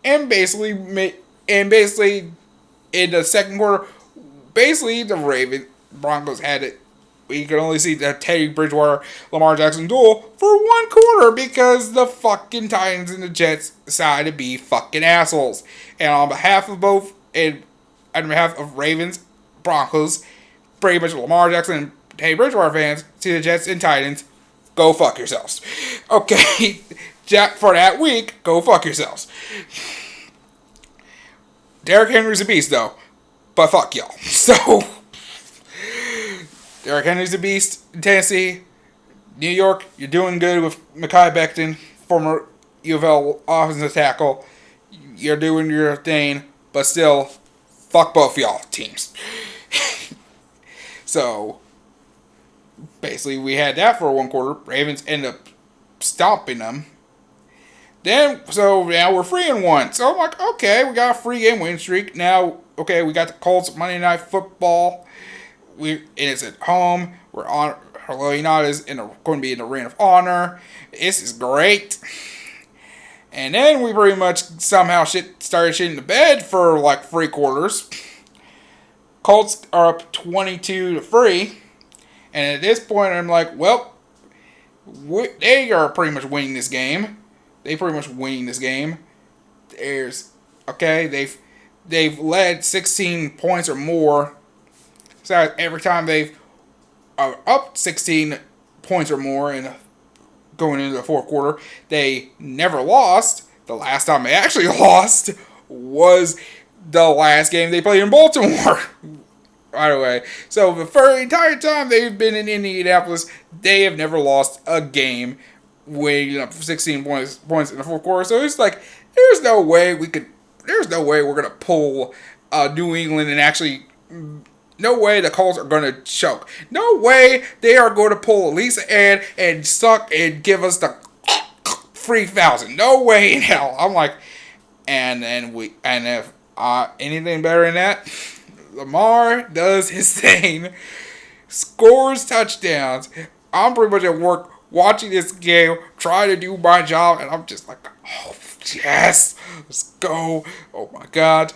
Speaker 1: and basically in the second quarter, basically the Broncos had it. We could only see the Teddy Bridgewater, Lamar Jackson duel for one quarter because the fucking Titans and the Jets decided to be fucking assholes. And on behalf of Ravens, Broncos, pretty much Lamar Jackson and Teddy Bridgewater fans, to the Jets and Titans, go fuck yourselves. Okay, for that week, go fuck yourselves. Derrick Henry's a beast though, but fuck y'all. So Derrick Henry's a beast in Tennessee. New York, you're doing good with Mekhi Becton, former U of L offensive tackle. You're doing your thing, but still, fuck both y'all teams. So, basically, we had that for one quarter. Ravens ended up stomping them. So now we're 3-1. So I'm like, okay, we got a 3-game win streak. Now, okay, we got the Colts Monday Night Football. It's at home. Orlando United is going to be in the Ring of Honor. This is great. And then we pretty much somehow started shitting the bed for like 3 quarters. Colts are up 22-3. And at this point, I'm like, well, they are pretty much winning this game. They've led 16 points or more. So every time they've up 16 points or more and going into the fourth quarter, they never lost. The last time they actually lost was the last game they played in Baltimore. By the way, so the entire time they've been in Indianapolis, they have never lost a game with 16 points in the fourth quarter. So it's like there's no way we're gonna pull New England and actually. No way the Colts are going to choke. No way they are going to pull Lisa Ann and suck and give us the 3,000. No way in hell. I'm like, and if anything better than that, Lamar does his thing, scores touchdowns. I'm pretty much at work watching this game, trying to do my job, and I'm just like, oh yes, let's go. Oh my God,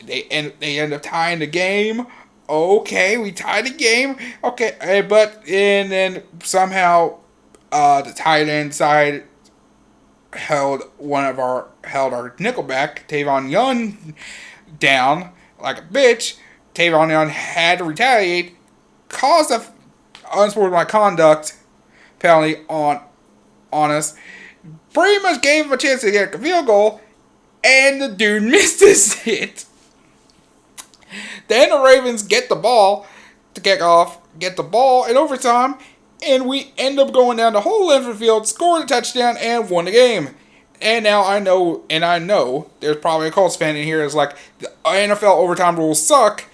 Speaker 1: they end up tying the game. Okay, we tied the game. Okay, and then somehow the tight end side held our nickelback Tavon Young down like a bitch. Tavon Young had to retaliate, caused a unsportsmanlike conduct penalty on us. Pretty much gave him a chance to get a field goal, and the dude missed his hit. Then the Ravens get the ball to kick off, get the ball in overtime, and we end up going down the whole length of the field, scored a touchdown, and won the game. And now I know there's probably a Colts fan in here that's like, the NFL overtime rules suck.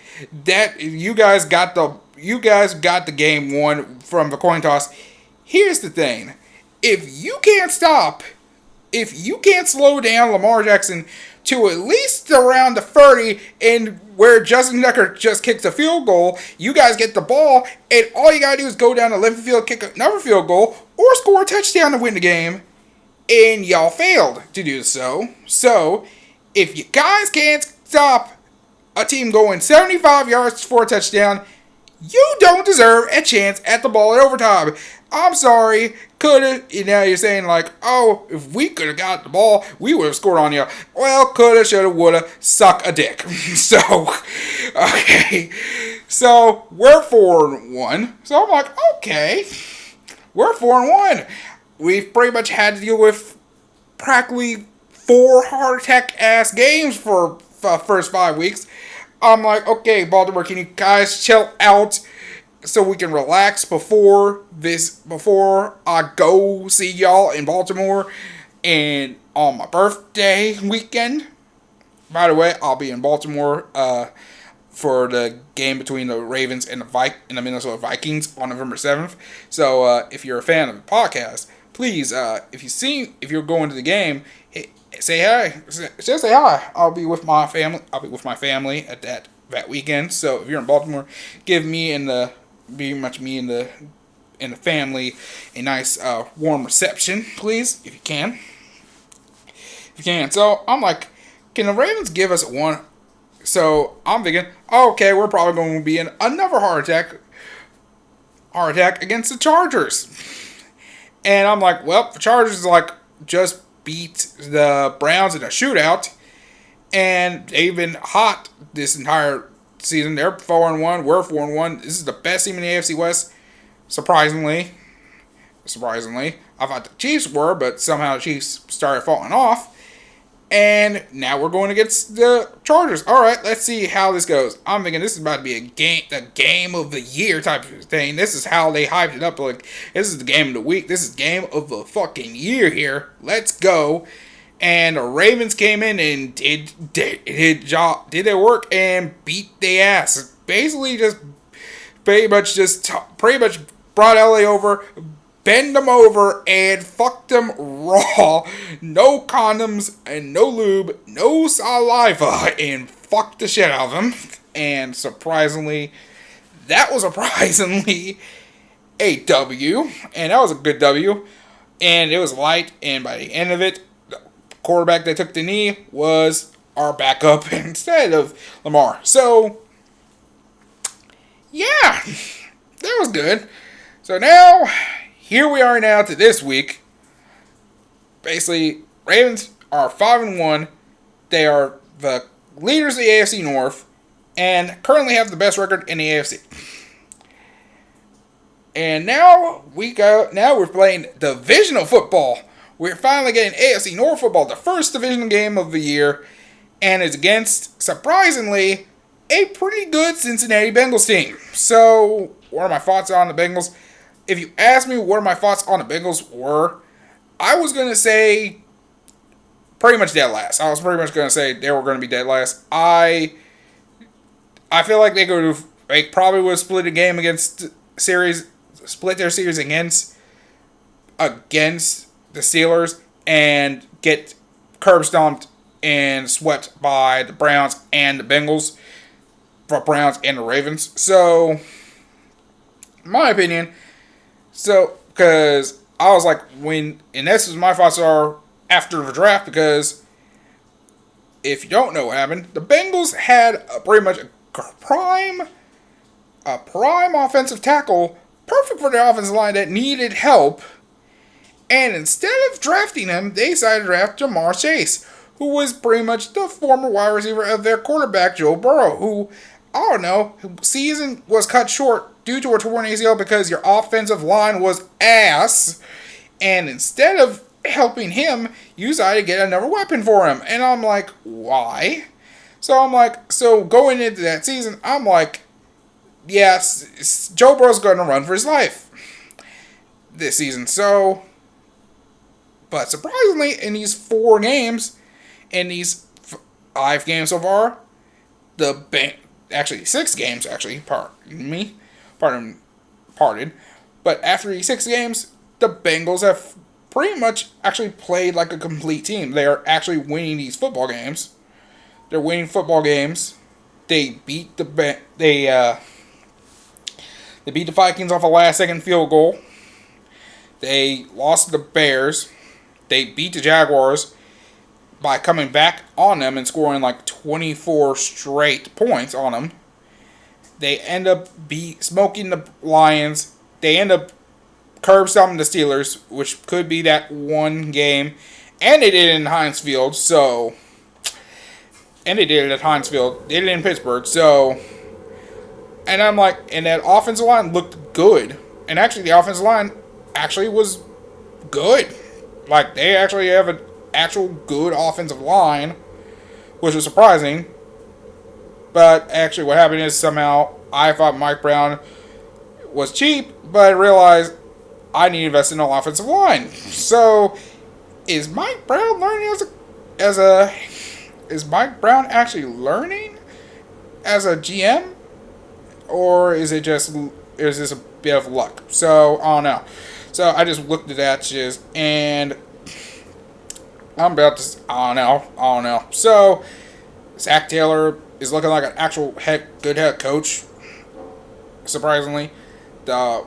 Speaker 1: That you guys got the game won from the coin toss. Here's the thing: if you can't slow down Lamar Jackson to at least around the 30, and where Justin Tucker just kicks a field goal, you guys get the ball, and all you gotta do is go down the left field, kick another field goal, or score a touchdown to win the game, and y'all failed to do so. So, if you guys can't stop a team going 75 yards for a touchdown, you don't deserve a chance at the ball in overtime. I'm sorry, coulda, now you're saying like, oh, if we could have got the ball, we would have scored on you. Well, coulda, shoulda, woulda, suck a dick. So, okay. So, we're 4-1. So I'm like, okay, we're 4-1. We've pretty much had to deal with practically 4 heart attack ass games for first 5 weeks. I'm like, okay, Baltimore, can you guys chill out so we can relax before I go see y'all in Baltimore and on my birthday weekend. By the way, I'll be in Baltimore for the game between the Ravens and the Minnesota Vikings on November 7th. So if you're a fan of the podcast, please, if you're going to the game, say hi. Just say hi. I'll be with my family at that weekend. So if you're in Baltimore, give me and the family a nice warm reception, please, if you can. So I'm like, can the Ravens give us one? So I'm thinking, okay, we're probably going to be in another heart attack against the Chargers. And I'm like, well, the Chargers just beat the Browns in a shootout, and they've been hot this entire season. They're 4-1. We're 4-1. This is the best team in the AFC West. Surprisingly, I thought the Chiefs were, but somehow the Chiefs started falling off. And now we're going against the Chargers. All right, let's see how this goes. I'm thinking this is about to be the game of the year type of thing. This is how they hyped it up. Like, this is the game of the week. This is the game of the fucking year here. Let's go. And the Ravens came in and did their work and beat their ass. Basically, just pretty much brought LA over, bend them over, and fucked them raw. No condoms and no lube, no saliva, and fucked the shit out of them. And that was surprisingly a W. And that was a good W. And it was light, and by the end of it, the quarterback that took the knee was our backup instead of Lamar. So, yeah, that was good. So now, here we are now to this week. Basically, Ravens are 5-1. They are the leaders of the AFC North and currently have the best record in the AFC. And now we're playing divisional football. We're finally getting AFC North football, the first division game of the year, and it's against, surprisingly, a pretty good Cincinnati Bengals team. So, what are my thoughts on the Bengals? If you ask me what my thoughts on the Bengals were, I was going to say pretty much dead last. I was pretty much going to say they were going to be dead last. I feel like they probably would have split a game split their series against the Steelers and get curb stomped and swept by the Browns and the Bengals, the Browns and the Ravens. So, in my opinion, because I was like, and this is my thoughts are after the draft, because if you don't know what happened, the Bengals had pretty much a prime offensive tackle, perfect for their offensive line that needed help, and instead of drafting him, they decided to draft Jamar Chase, who was pretty much the former wide receiver of their quarterback, Joe Burrow, who, I don't know, season was cut short due to a torn ACL because your offensive line was ass. And instead of helping him, you decided to get another weapon for him. And I'm like, why? So going into that season, I'm like, yes, Joe Burrow's going to run for his life this season. So, but surprisingly, in these 5 games so far, 6 games, pardon. But after these 6 games, the Bengals have pretty much actually played like a complete team. They are actually winning these football games. They're winning football games. They beat they beat the Vikings off a last second field goal. They lost to the Bears. They beat the Jaguars by coming back on them and scoring like 24 straight points on them. They end up smoking the Lions. They end up curb stomping the Steelers, which could be that one game. And they did it in Heinz Field, so... And they did it at Heinz Field. They did it in Pittsburgh, so... And I'm like... And that offensive line looked good. And actually, the offensive line actually was good. Like, they actually have an actual good offensive line, which was surprising. But actually, what happened is somehow I thought Mike Brown was cheap, but I realized I need to invest in an offensive line. So, is Mike Brown learning is Mike Brown actually learning as a GM, or is this a bit of luck? So I don't know. So I just looked at that shit, and I'm about to. I don't know. So Zach Taylor is looking like an actual good head coach. Surprisingly, the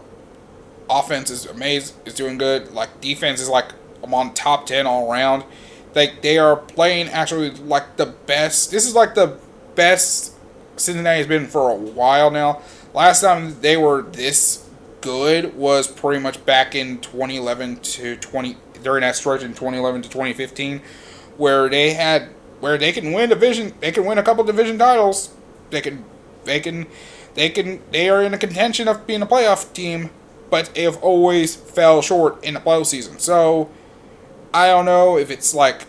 Speaker 1: offense is amazing. Is doing good. Like, defense is like, I'm on top 10 all around. They are playing actually like the best. This is like the best Cincinnati has been for a while now. Last time they were this good was pretty much back in 2011 to 20 during that stretch in 2011 to 2015, where they can win division. They can win a couple division titles. They are in a contention of being a playoff team, but they have always fell short in the playoff season. So I don't know if it's like,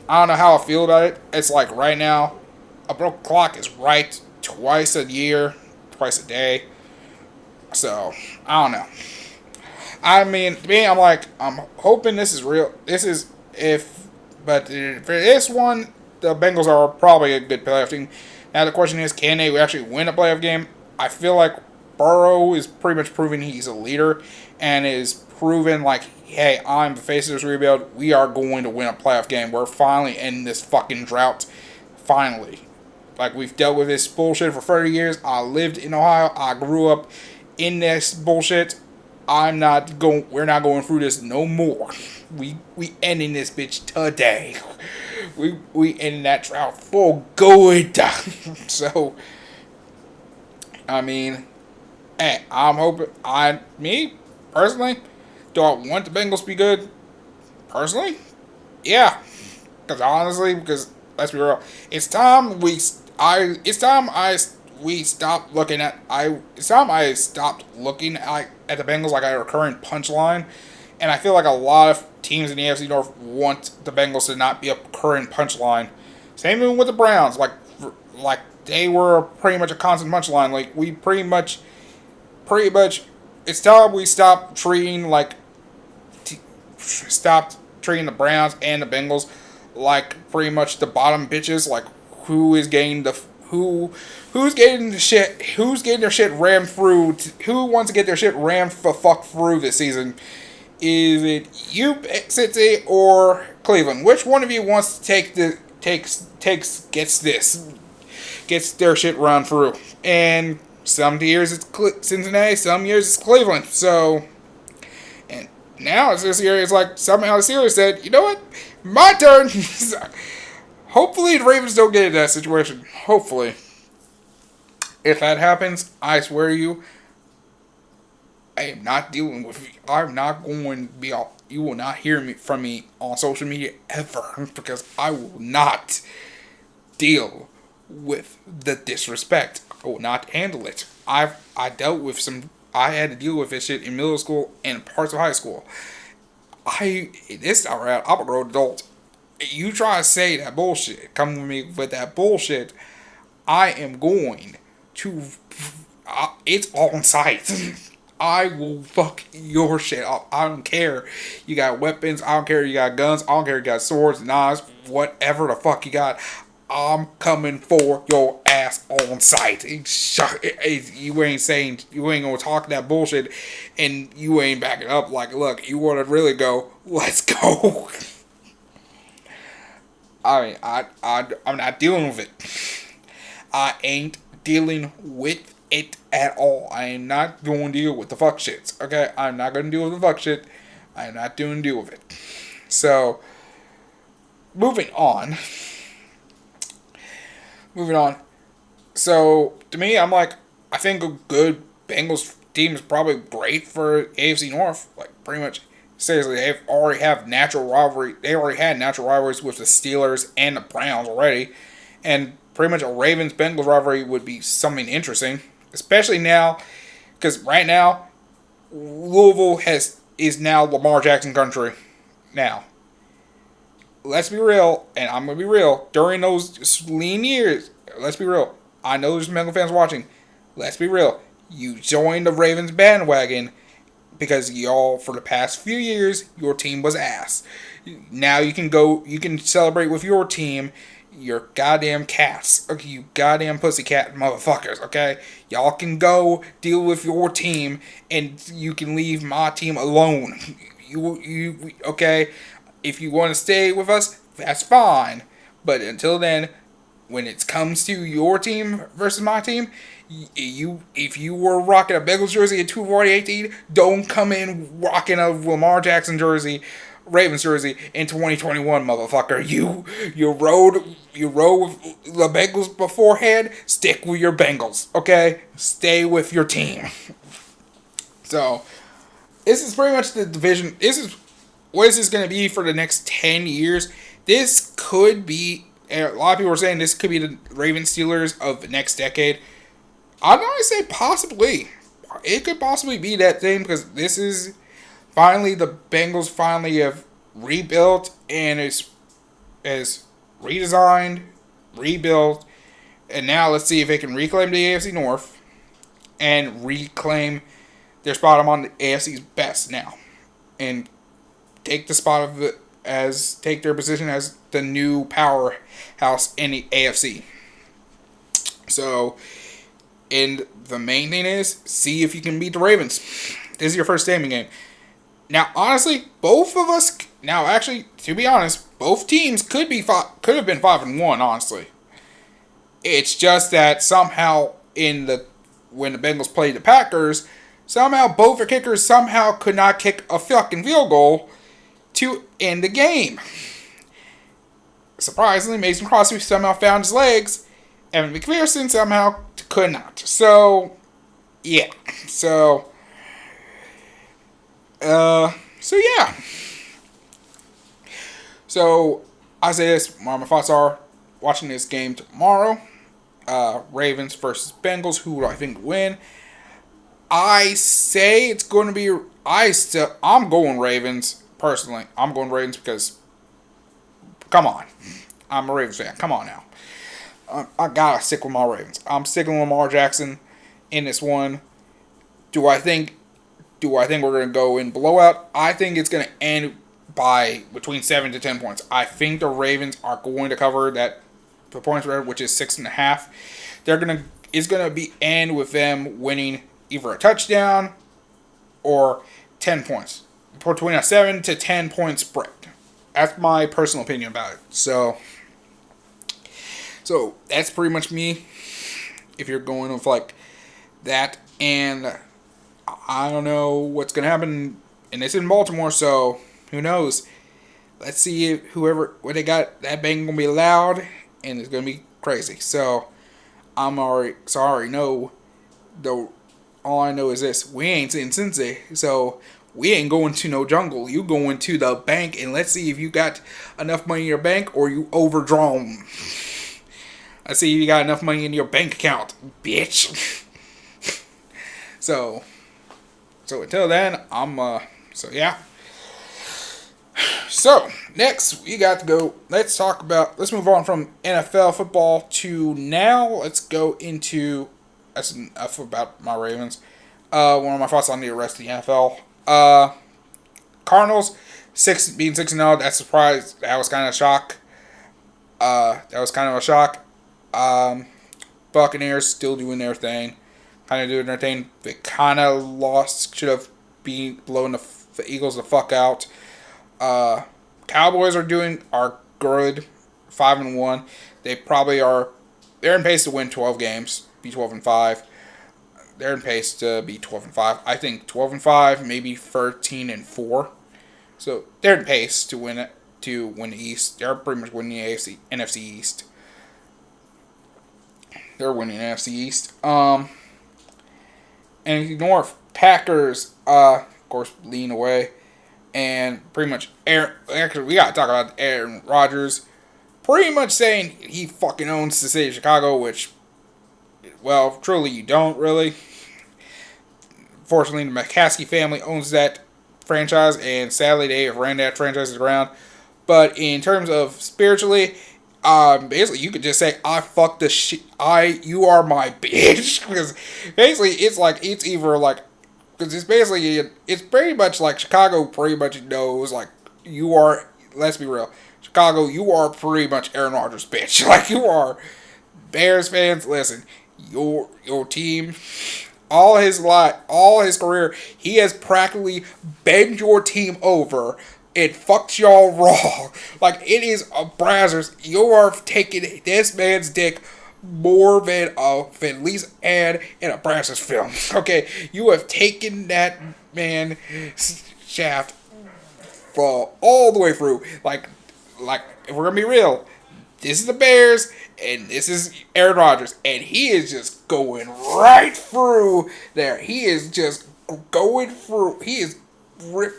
Speaker 1: I don't know how I feel about it. It's like right now, a broke clock is right twice a year, twice a day. So, I don't know. I mean, to me, I'm like, I'm hoping this is real. But for this one, the Bengals are probably a good playoff team. Now the question is, can they actually win a playoff game? I feel like Burrow is pretty much proving he's a leader and is proven like, hey, I'm the face of this rebuild. We are going to win a playoff game. We're finally ending this fucking drought. Finally. Like, we've dealt with this bullshit for 30 years. I lived in Ohio. I grew up in this bullshit. We're not going through this no more. We ending this bitch today. We ending that drought for good. So, I mean, hey, I'm hoping, me, personally, do I want the Bengals to be good? Personally? Yeah. Because let's be real, it's time I stopped looking at the Bengals like a recurring punchline, and I feel like a lot of teams in the AFC North want the Bengals to not be a recurring punchline. Same thing with the Browns, like they were pretty much a constant punchline. Like, we pretty much, it's time we stopped treating the Browns and the Bengals like pretty much the bottom bitches. Like, who's getting their shit rammed through? Who wants to get their shit rammed the fuck through this season? Is it you, City, or Cleveland? Which one of you wants to gets their shit run through? And some years it's Cincinnati, some years it's Cleveland. So, and now it's this year. It's like somehow the Steelers said, you know what, my turn. Hopefully the Ravens don't get in that situation. Hopefully. If that happens, I swear to you, I am not dealing with you. I'm not going to be all. You will not hear from me on social media ever, because I will not deal with the disrespect. I will not handle it. I had to deal with this shit in middle school and parts of high school. This time around, I'm a grown adult. You try to say that bullshit, come with me with that bullshit, I am going to, it's on site. I will fuck your shit up. I don't care. You got weapons. I don't care. You got guns. I don't care. You got swords, knives, whatever the fuck you got. I'm coming for your ass on site. You ain't gonna talk that bullshit, and you ain't backing up. Like, look, you want to really go? Let's go. I'm not dealing with it. I ain't dealing with it at all. I am not going to deal with the fuck shits. Okay, I'm not going to deal with the fuck shit. I am not doing deal with it. So, moving on. Moving on. So, to me, I'm like, I think a good Bengals team is probably great for AFC North. Like, pretty much, seriously, they already have natural rivalry. They already had natural rivalries with the Steelers and the Browns already. And pretty much a Ravens-Bengals rivalry would be something interesting. Especially now, because right now, Louisville is now Lamar Jackson country. Now, let's be real, and I'm going to be real, during those lean years, let's be real, I know there's Bengals fans watching, let's be real, you joined the Ravens bandwagon because y'all, for the past few years, your team was ass. Now you can celebrate with your team, your goddamn cats, okay, you goddamn pussycat motherfuckers, okay? Y'all can go deal with your team, and you can leave my team alone. Okay? If you want to stay with us, that's fine. But until then, when it comes to your team versus my team, if you were rocking a Bengals jersey in 2018, don't come in rocking a Lamar Jackson jersey, Ravens jersey in 2021, motherfucker. You rode with the Bengals beforehand. Stick with your Bengals, okay? Stay with your team. So, this is pretty much the division. What is this going to be for the next 10 years? This could be, a lot of people are saying this could be the Ravens Steelers of the next decade. I'd only say possibly. It could possibly be that thing because this is finally the Bengals finally have rebuilt and is redesigned, rebuilt, and now let's see if they can reclaim the AFC North and reclaim their spot among the AFC's best now, and take the spot of take their position as the new powerhouse in the AFC. So, and the main thing is, see if you can beat the Ravens. This is your first standing game. Now, honestly, both of us. Now, actually, to be honest, both teams could have been 5-1. Honestly, it's just that somehow when the Bengals played the Packers, somehow both the kickers somehow could not kick a fucking field goal to end the game. Surprisingly, Mason Crosby somehow found his legs, and McPherson somehow could not. So, yeah. So yeah. So, I say this, my thoughts are, watching this game tomorrow, Ravens versus Bengals, who I think win. I say it's going to be, I'm going Ravens, personally. I'm going Ravens because, come on. I'm a Ravens fan. Come on now. I gotta stick with my Ravens. I'm sticking with Lamar Jackson in this one. Do I think we're going to go in blowout? I think it's going to end by between 7 to 10 points. I think the Ravens are going to cover the points spread, which is 6.5. It's going to be end with them winning either a touchdown or 10 points. Between a 7 to 10 point spread. That's my personal opinion about it. So that's pretty much me. If you're going with like that, and I don't know what's gonna happen, and it's in Baltimore, so who knows? Let's see if what they got. That bang gonna be loud, and it's gonna be crazy. So I already know. Though all I know is this: we ain't in Cincy, so we ain't going to no jungle. You going to the bank, and let's see if you got enough money in your bank or you overdrawn. Let's see if you got enough money in your bank account, bitch. So until then, so yeah. So, next, we got to go, let's move on from NFL football to now, let's go into, that's enough about my Ravens. One of my thoughts on the rest of the NFL. Cardinals, being 6-0, that's a surprise, that was kind of a shock. Buccaneers still doing their thing. Kind of doing their thing. They kind of lost. Should have been blowing the Eagles the fuck out. Cowboys are good 5-1. They probably are. They're in pace to win 12 games, be 12-5. They're in pace to be 12-5. I think 12-5, maybe 13-4. So they're in pace to win it, to win the East. They're pretty much winning the NFC East. They're winning the NFC East. And ignore Packers, of course, lean away. And pretty much, actually, we got to talk about Aaron Rodgers. Pretty much saying he fucking owns the city of Chicago, which, well, truly you don't, really. Fortunately, the McCaskey family owns that franchise, and sadly, they have ran that franchise around. But in terms of spiritually, basically, you could just say, I fuck the shit, you are my bitch. Because basically, it's like, it's either like, because it's pretty much like Chicago pretty much knows, like, you are, let's be real, Chicago, you are pretty much Aaron Rodgers' bitch. Like, you are. Bears fans, listen, your team, all his career, he has practically bent your team over. It fucked y'all raw. Like, it is a Brazzers. You are taking this man's dick more than at least Ed in a Brazzers film. Okay, you have taken that man shaft for all the way through. Like, if we're gonna be real, this is the Bears, and this is Aaron Rodgers, and he is just going right through there. He is just going through. He is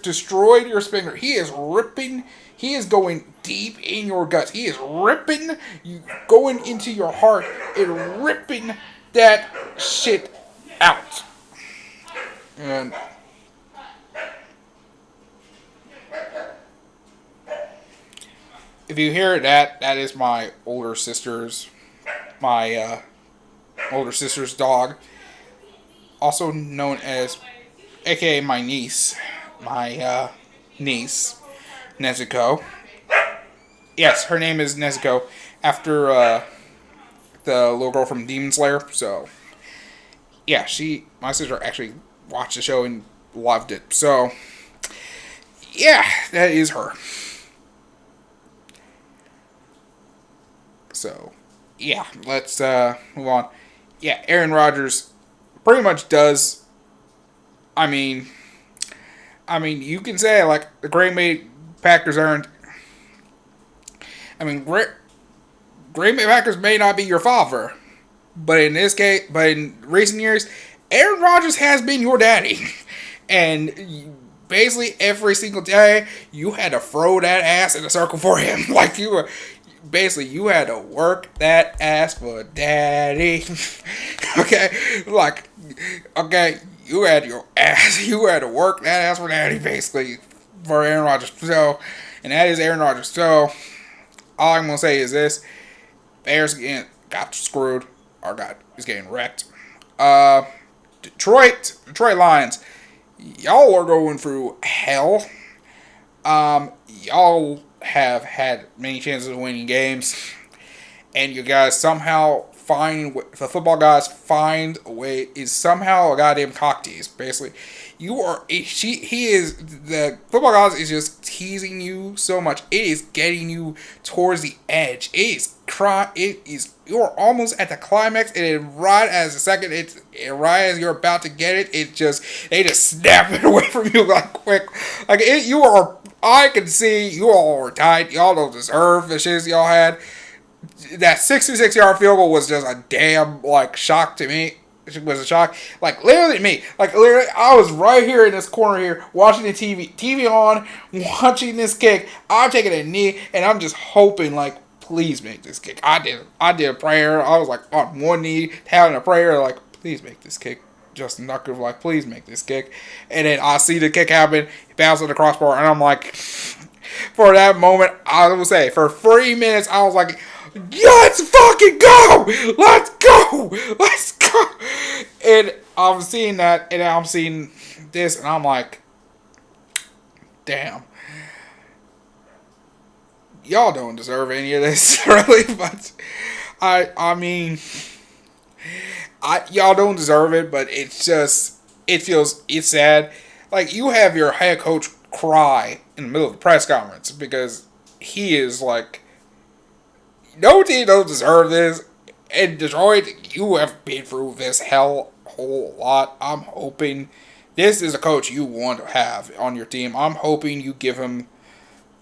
Speaker 1: destroyed your sphincter. He is ripping. He is going deep in your guts. He is ripping you, going into your heart, and ripping that shit out. And if you hear that, that is my older sister's dog, also known as, aka my niece, Nezuko. Yes, her name is Nezuko, after the little girl from Demon Slayer. So, yeah, my sister actually watched the show and loved it. So, yeah, that is her. So, yeah, let's move on. Yeah, Aaron Rodgers pretty much does. I mean, you can say, like, the Green Bay Packers aren't. I mean, Green Bay Packers may not be your father, but in recent years, Aaron Rodgers has been your daddy. And basically every single day, you had to throw that ass in a circle for him. Like, you had to work that ass for daddy. Okay? Like, okay, you had to work that ass for daddy, basically, for Aaron Rodgers. So, and that is Aaron Rodgers. So, all I'm going to say is this. Bears got screwed, or is getting wrecked. Detroit Lions, y'all are going through hell. Y'all have had many chances of winning games, and you guys somehow the football guys find a way, is somehow a goddamn cock tease. Basically, the football guys is just teasing you so much. It is getting you towards the edge. You're almost at the climax, and then right as you're about to get it, they just snap it away from you like quick. Like, I can see you all were tight. Y'all don't deserve the shits y'all had. That 66-yard field goal was just a damn, like, shock to me. It was a shock. Like, literally me. Like, literally, I was right here in this corner here, watching the TV on, watching this kick. I'm taking a knee, and I'm just hoping, like, please make this kick. I did a prayer. I was, like, on one knee, having a prayer, like, please make this kick. Justin Tucker, like, please make this kick. And then I see the kick happen, bounce on the crossbar, and I'm like, for that moment, I will say, for 3 minutes, I was like, let's fucking go! Let's go! Let's go! And I'm seeing that, and I'm seeing this, and I'm like, damn. Y'all don't deserve any of this, really, but I mean, y'all don't deserve it, but it's sad. Like, you have your head coach cry in the middle of the press conference because he is, like, No team don't deserve this. In Detroit, you have been through this hell whole lot. I'm hoping this is a coach you want to have on your team. I'm hoping you give him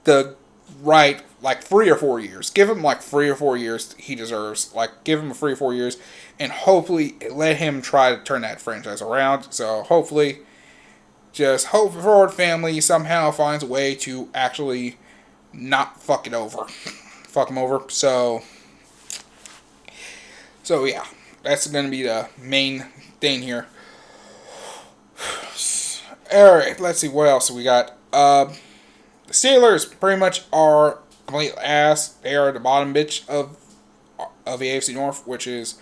Speaker 1: the right, like 3 or 4 years. Give him like 3 or 4 years he deserves. Like, give him 3 or 4 years, and hopefully let him try to turn that franchise around. So hopefully, just hope for the family somehow finds a way to actually not fuck it over, fuck him over. So yeah, that's gonna be the main thing here. All right, let's see what else we got. The Steelers pretty much are complete ass. They are the bottom bitch of the AFC North, which is,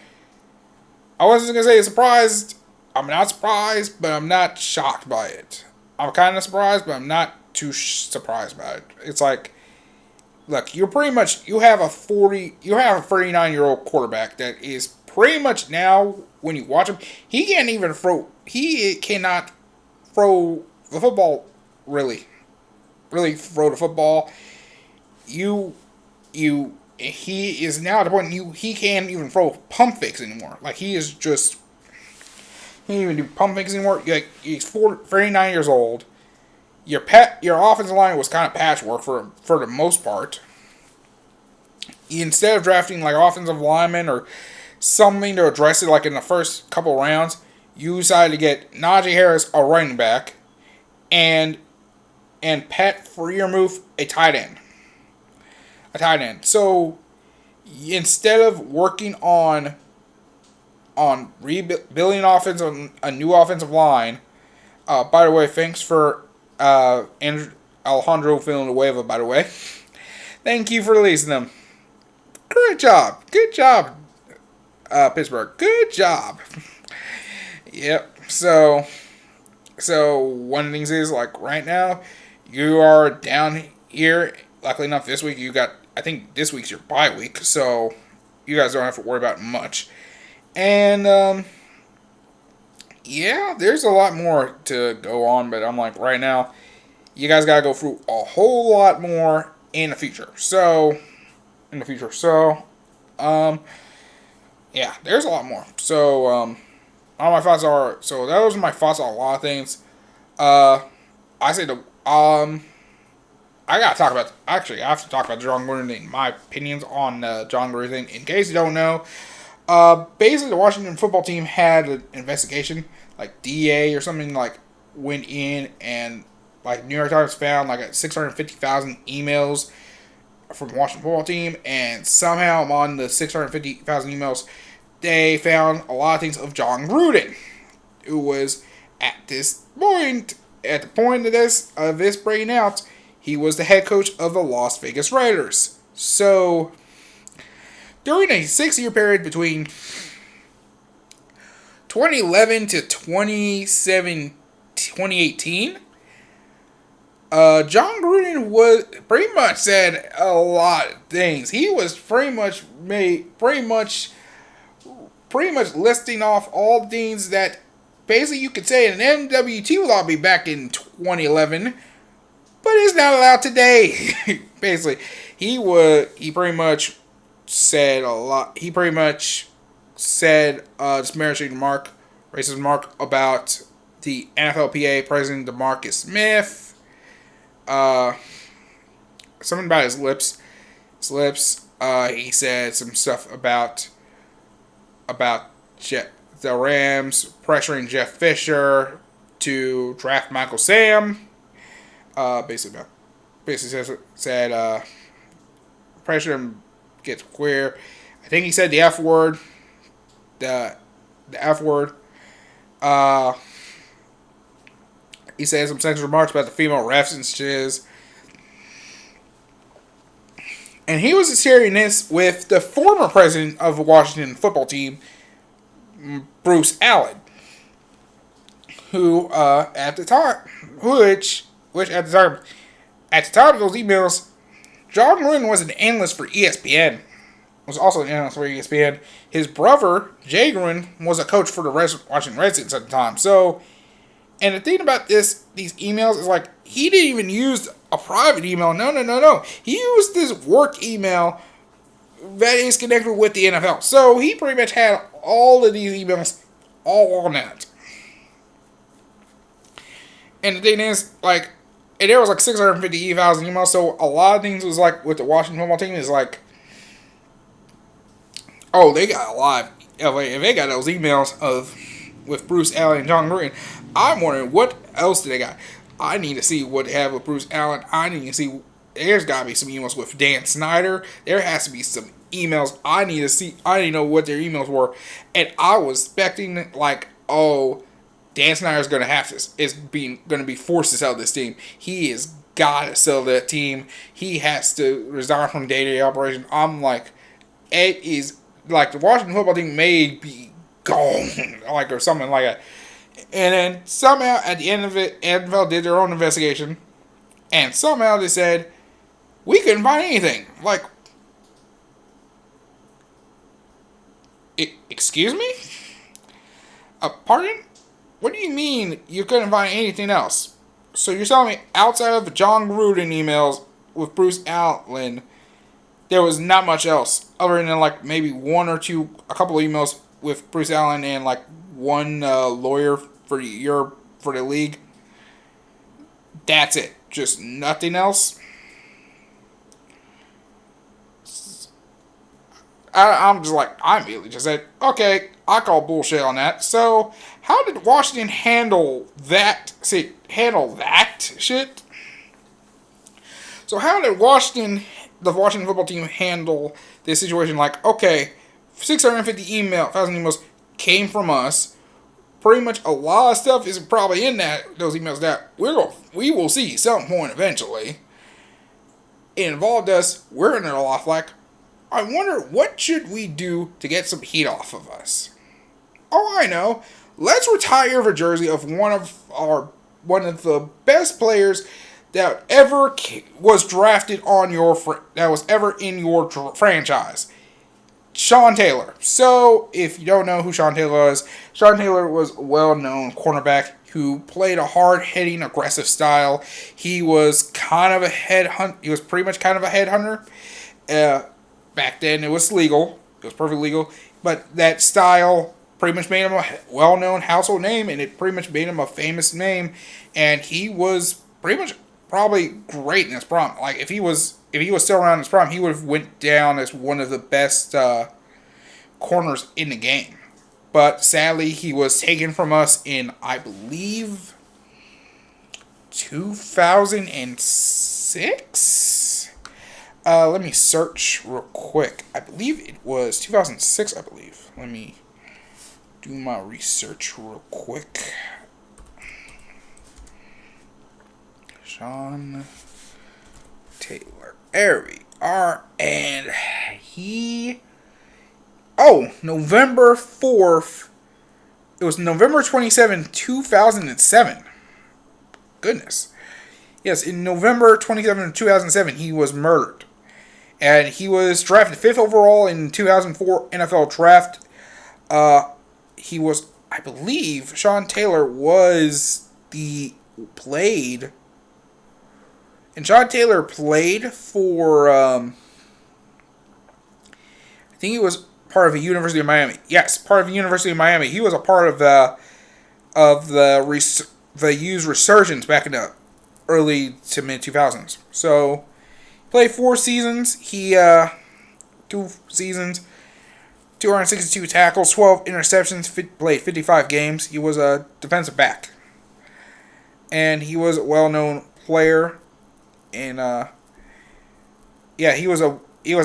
Speaker 1: I wasn't gonna say surprised. I'm not surprised, but I'm not shocked by it. I'm kind of surprised, but I'm not too surprised by it. It's like, look, you have a 39-year-old quarterback that is pretty much now, when you watch him, he cannot throw the football, really throw the football. He is now at the point he can't even throw pump fakes anymore. Like, he is just, he can't even do pump fakes anymore. Like, he's 39 years old. Your offensive line was kind of patchwork for the most part. Instead of drafting like offensive linemen or something to address it, like in the first couple rounds, you decided to get Najee Harris, a running back, and Pat Freiermuth, a tight end. So instead of working on rebuilding a new offensive line, by the way, thanks for Alejandro Villanueva, by the way. Thank you for releasing them. Good job, Pittsburgh. Good job. Yep. So one of the things is, like, right now, you are down here. Luckily enough, this week I think this week's your bye week, so you guys don't have to worry about much. And yeah, there's a lot more to go on, but I'm like, right now, you guys gotta go through a whole lot more in the future. Yeah, there's a lot more. So, all my thoughts are, so those are my thoughts on a lot of things. I have to talk about the John Gruden thing. My opinions on John Gruden thing. In case you don't know, basically the Washington football team had an investigation, like DA or something, like went in and like New York Times found like 650,000 emails from the Washington football team, and somehow on the 650,000 emails, they found a lot of things of John Gruden, who was at the point of this breaking out, he was the head coach of the Las Vegas Raiders. So, during a 6-year period between 2011 to 2018, John Gruden was pretty much said a lot of things. He was pretty much listing off all the things that basically you could say an NWT would all be back in 2011, but is not allowed today. Basically, he pretty much said a lot. He pretty much said disparaging remark, racist remark about the NFLPA president DeMarcus Smith. Something about his lips. He said some stuff about the Rams pressuring Jeff Fisher to draft Michael Sam. Basically said pressure him gets queer. I think he said the F word. The F word. He said some sexual remarks about the female refs and shiz. And he was sharing this with the former president of the Washington football team, Bruce Allen, who at the time of those emails, John Gruden was an analyst for ESPN. Was also an analyst for ESPN. His brother, Jay Gruden, was a coach for the Washington Redskins at the time. So, and the thing about these emails is, like, he didn't even use a private email. No. He used this work email that is connected with the NFL. So he pretty much had all of these emails all on that. And the thing is, like, and there was like 650,000 emails, so a lot of things was like with the Washington football team is like, oh, they got a lot of, if they got those emails of with Bruce Allen and John Gruden, I'm wondering what else do they got. I need to see what they have with Bruce Allen. I need to see. There's got to be some emails with Dan Snyder. There has to be some emails. I need to see. I need to know what their emails were. And I was expecting, like, oh, Dan Snyder's going to have this. Is going to be forced to sell this team. He has got to sell that team. He has to resign from day-to-day operation. I'm like, it is, like, the Washington football team may be gone, like, or something like that. And then somehow at the end of it, NFL did their own investigation, and somehow they said, we couldn't find anything. Like, excuse me? Pardon? What do you mean you couldn't find anything else? So you're telling me outside of the John Gruden emails with Bruce Allen, there was not much else other than like maybe one or two, a couple of emails with Bruce Allen and like one lawyer for the league. That's it. Just nothing else. I'm just like, I immediately just said, okay, I call bullshit on that. So, how did Washington handle that? Handle that shit? So, how did the Washington football team handle this situation? Like, okay, 650,000 emails came from us. Pretty much a lot of stuff is probably in those emails that we will see some point eventually. It involved us. We're in it a lot. Like, I wonder what should we do to get some heat off of us. Oh, I know. Let's retire the jersey of one of the best players that ever was drafted on that was ever in your franchise. Sean Taylor. So, if you don't know who Sean Taylor was a well-known cornerback who played a hard-hitting, aggressive style. He was kind of a He was pretty much kind of a headhunter. Back then, it was legal. It was perfectly legal. But that style pretty much made him a well-known household name, and it pretty much made him a famous name. And he was pretty much probably great in his prime. Like, if he was still around in his prime, he would have went down as one of the best corners in the game. But sadly, he was taken from us in, I believe, 2006? Let me search real quick. I believe it was 2006, I believe. Let me do my research real quick. Sean Taylor. There we are. And November 4th. It was November 27, 2007. Goodness. Yes, in November 27, 2007, he was murdered. And he was drafted 5th overall in 2004 NFL draft. He was, I believe, Sean Taylor played. And Sean Taylor played for, I think he was part of the University of Miami. Yes, part of the University of Miami. He was a part of the U's resurgence back in the early to mid 2000s. So, played 4 seasons. 2 seasons, 262 tackles, 12 interceptions, played 55 games. He was a defensive back. And he was a well-known player. And, he was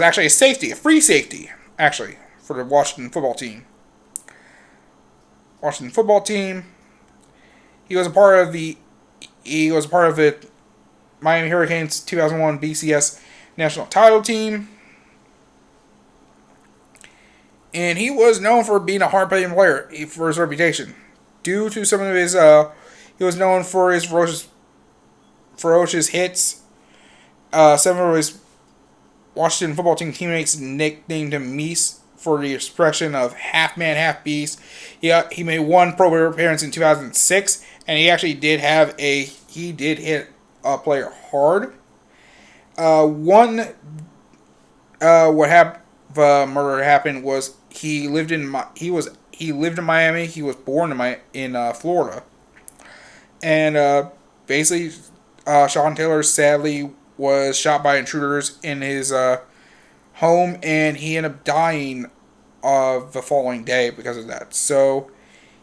Speaker 1: actually a safety, a free safety, actually, for the Washington football team. He was a part of the Miami Hurricanes 2001 BCS national title team. And he was known for being a hard-hitting player for his reputation. Due to some of his, he was known for his ferocious hits. Some of his Washington football team teammates nicknamed him Meese for the expression of half-man, half-beast. He made one Pro Bowl appearance in 2006, and he actually did hit a player hard. the murder happened was he lived in Miami. He was born in Florida, and basically, Sean Taylor sadly was shot by intruders in his home, and he ended up dying of the following day because of that. So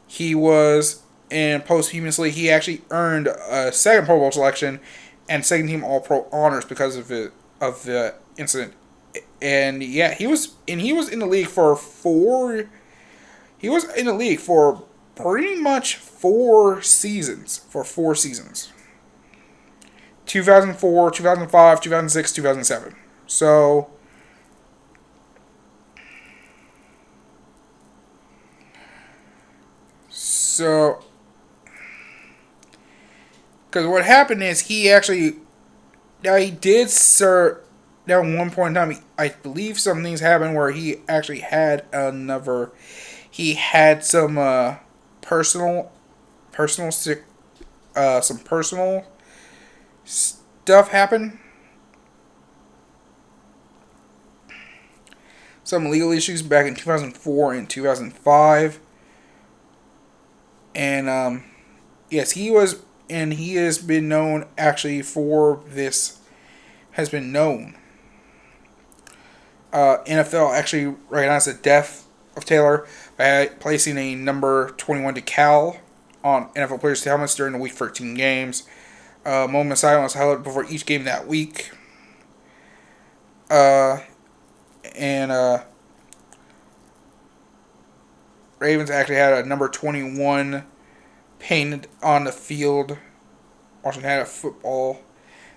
Speaker 1: he was, and posthumously, he actually earned a second Pro Bowl selection and second team All Pro honors because of the incident. And yeah, he was in the league for four. He was in the league for pretty much 4 seasons. For 4 seasons. 2004, 2005, 2006, 2007. So, because what happened is he actually, now he did serve, now at one point in time, I believe some things happened where he actually had he had some personal, personal sick, some personal stuff happen. Some legal issues back in 2004 and 2005. And yes, he has been known actually for this, has been known. NFL actually recognized the death of Taylor by placing a number 21 decal on NFL players' helmets during the Week 13 games. Moment of silence held before each game that week. And Ravens actually had a number 21 painted on the field. Washington had a football.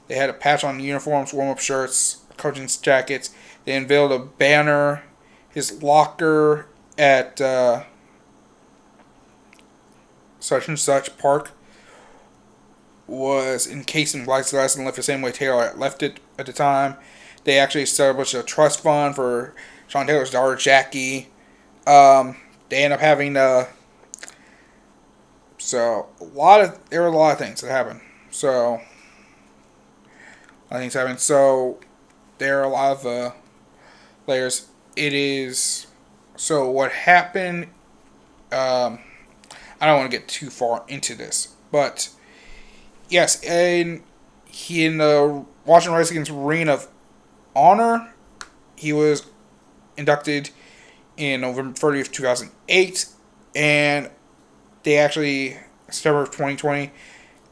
Speaker 1: They had a patch on the uniforms, warm-up shirts, coaching jackets. They unveiled a banner. His locker at such and such park was encased in black glass and left the same way Taylor had left it at the time. They actually established a trust fund for Sean Taylor's daughter, Jackie. They end up having there were a lot of things that happened. So there are a lot of layers. It is, so what happened, I don't want to get too far into this, but yes, in the Washington Redskins Ring of Honor, he was inducted in November 30th, 2008, and they actually, September of 2020,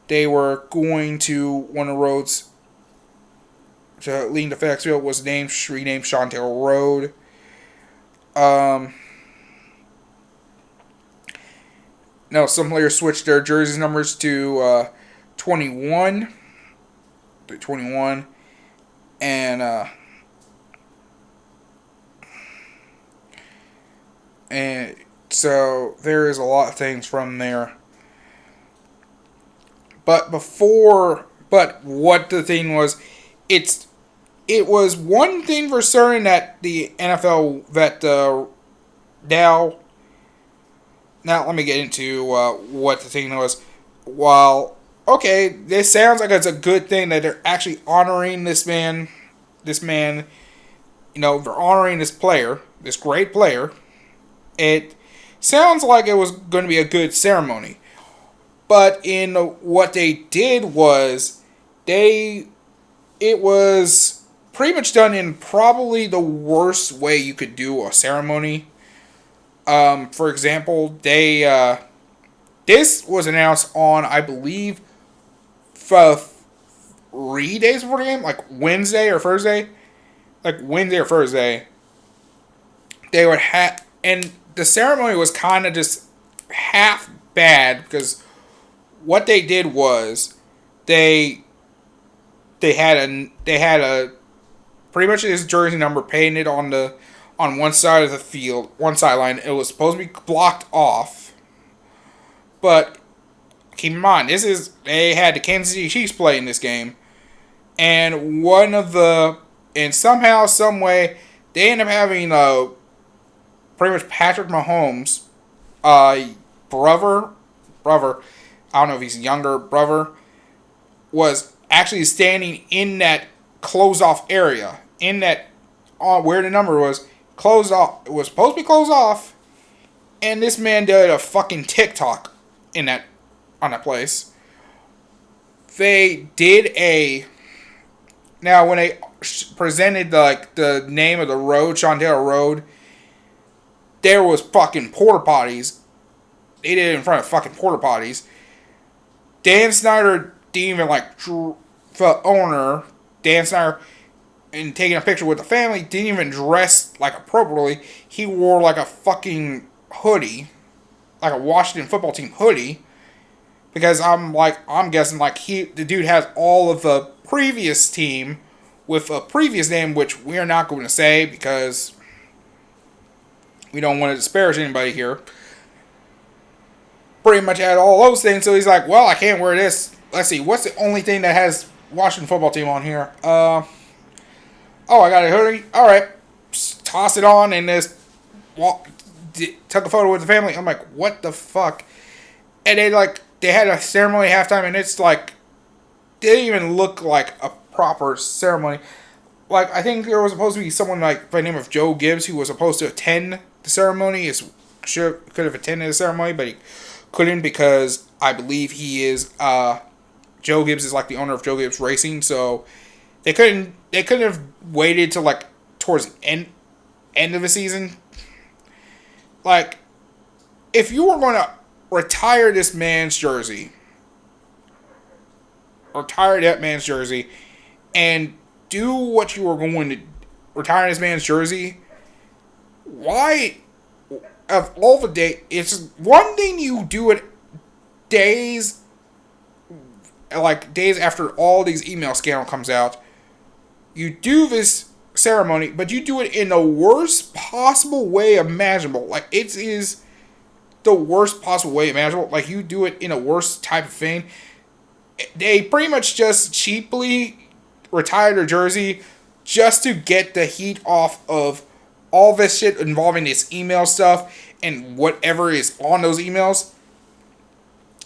Speaker 1: they were going to one of the roads to leading to FedEx Field was renamed Sean Taylor Road. Now, some players switched their jersey numbers to 21. And so there is a lot of things from there. But what the thing was, it was one thing for certain that the NFL now let me get into what the thing was. While okay, this sounds like it's a good thing that they're actually honoring this man. They're honoring this player, this great player. It sounds like it was going to be a good ceremony. But in what they did was, it was pretty much done in probably the worst way you could do a ceremony. For example, this was announced on, I believe, 3 days before the game, like Wednesday or Thursday. They would have, and the ceremony was kind of just half bad because what they did was they had a pretty much his jersey number painted on one side of the field, one sideline. It was supposed to be blocked off, but keep in mind they had the Kansas City Chiefs play in this game, and somehow, some way, they end up having pretty much Patrick Mahomes' brother, I don't know if he's younger, brother, was actually standing in that closed off area, in that where the number was, closed off. It was supposed to be closed off, and this man did a fucking TikTok on that place. They did a now when they presented the name of the road, Shondell Road, there was fucking porta potties. They did it in front of fucking porta potties. Dan Snyder didn't even the owner, Dan Snyder, and taking a picture with the family, didn't even dress appropriately. He wore a fucking hoodie, like a Washington football team hoodie, because I'm guessing the dude has all of the previous team with a previous name, which we are not going to say because we don't want to disparage anybody here. Pretty much had all those things, so he's like, well, I can't wear this. Let's see, what's the only thing that has Washington football team on here? I got a hoodie. All right, toss it on and just took a photo with the family. I'm like, what the fuck? And they had a ceremony at halftime, and it's didn't even look like a proper ceremony. I think there was supposed to be someone by the name of Joe Gibbs who was supposed to attend the ceremony. Could have attended the ceremony, but he couldn't because I believe he is Joe Gibbs is the owner of Joe Gibbs Racing, so they couldn't have waited till towards the end of the season. If you were going to retire this man's jersey, and do what you were going to retire this man's jersey, why, of all the day, it's one thing you do it days after all these email scandal comes out. You do this ceremony, but you do it in the worst possible way imaginable. It is the worst possible way imaginable. You do it in a worst type of thing. They pretty much just cheaply retired their jersey just to get the heat off of all this shit involving this email stuff and whatever is on those emails.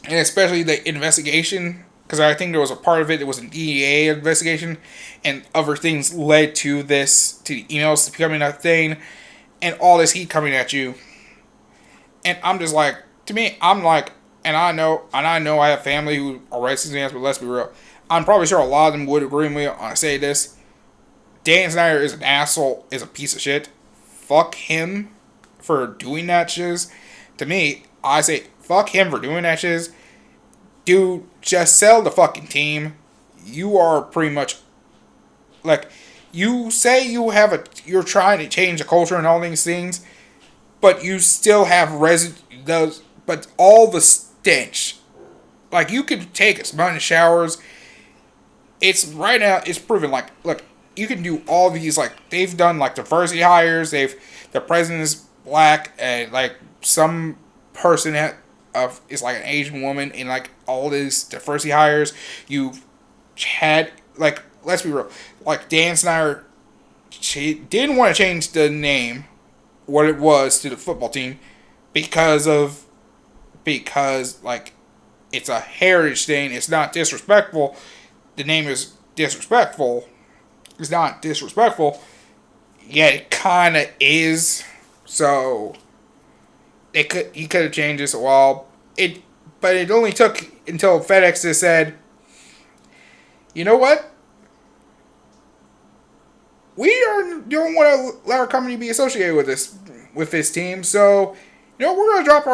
Speaker 1: And especially the investigation, because I think there was a part of it, was an DEA investigation, and other things led to the emails becoming a thing, and all this heat coming at you. And I'm just to me, and I know I have family who are racist fans, but let's be real. I'm probably sure a lot of them would agree with me when I say this. Dan Snyder is an asshole, is a piece of shit. Fuck him for doing that shiz. To me, I say, fuck him for doing that shiz. Dude, just sell the fucking team. You are pretty much, you say you're trying to change the culture and all these things, but you still have but all the stench. You could take as many showers. It's right now, it's proven, look, you can do all these, they've done, diversity hires, the president is black, and, some person is, an Asian woman, in, all these diversity hires. You've had, let's be real, Dan Snyder, she didn't want to change the name, what it was, to the football team, because it's a heritage thing. It's not disrespectful. The name is disrespectful. It's not disrespectful, yet it kind of is. So he could have changed this a while. But it only took until FedEx just said, you know what? We don't want to let our company be associated with this team. So, we're going to drop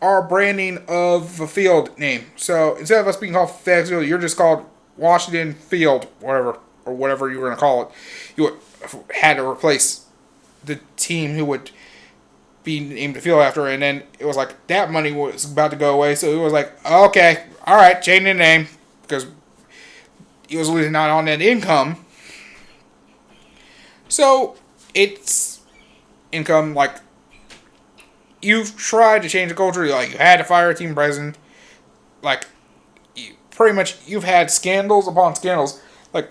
Speaker 1: our branding of the field name. So instead of us being called FedEx Field, you're just called Washington Field, whatever you were going to call it. You had to replace the team who would be named the field after, and then it was that money was about to go away, so it was okay, all right, change the name, because he was losing out on that income. So it's income, you've tried to change the culture, you had to fire a team president, pretty much you've had scandals upon scandals.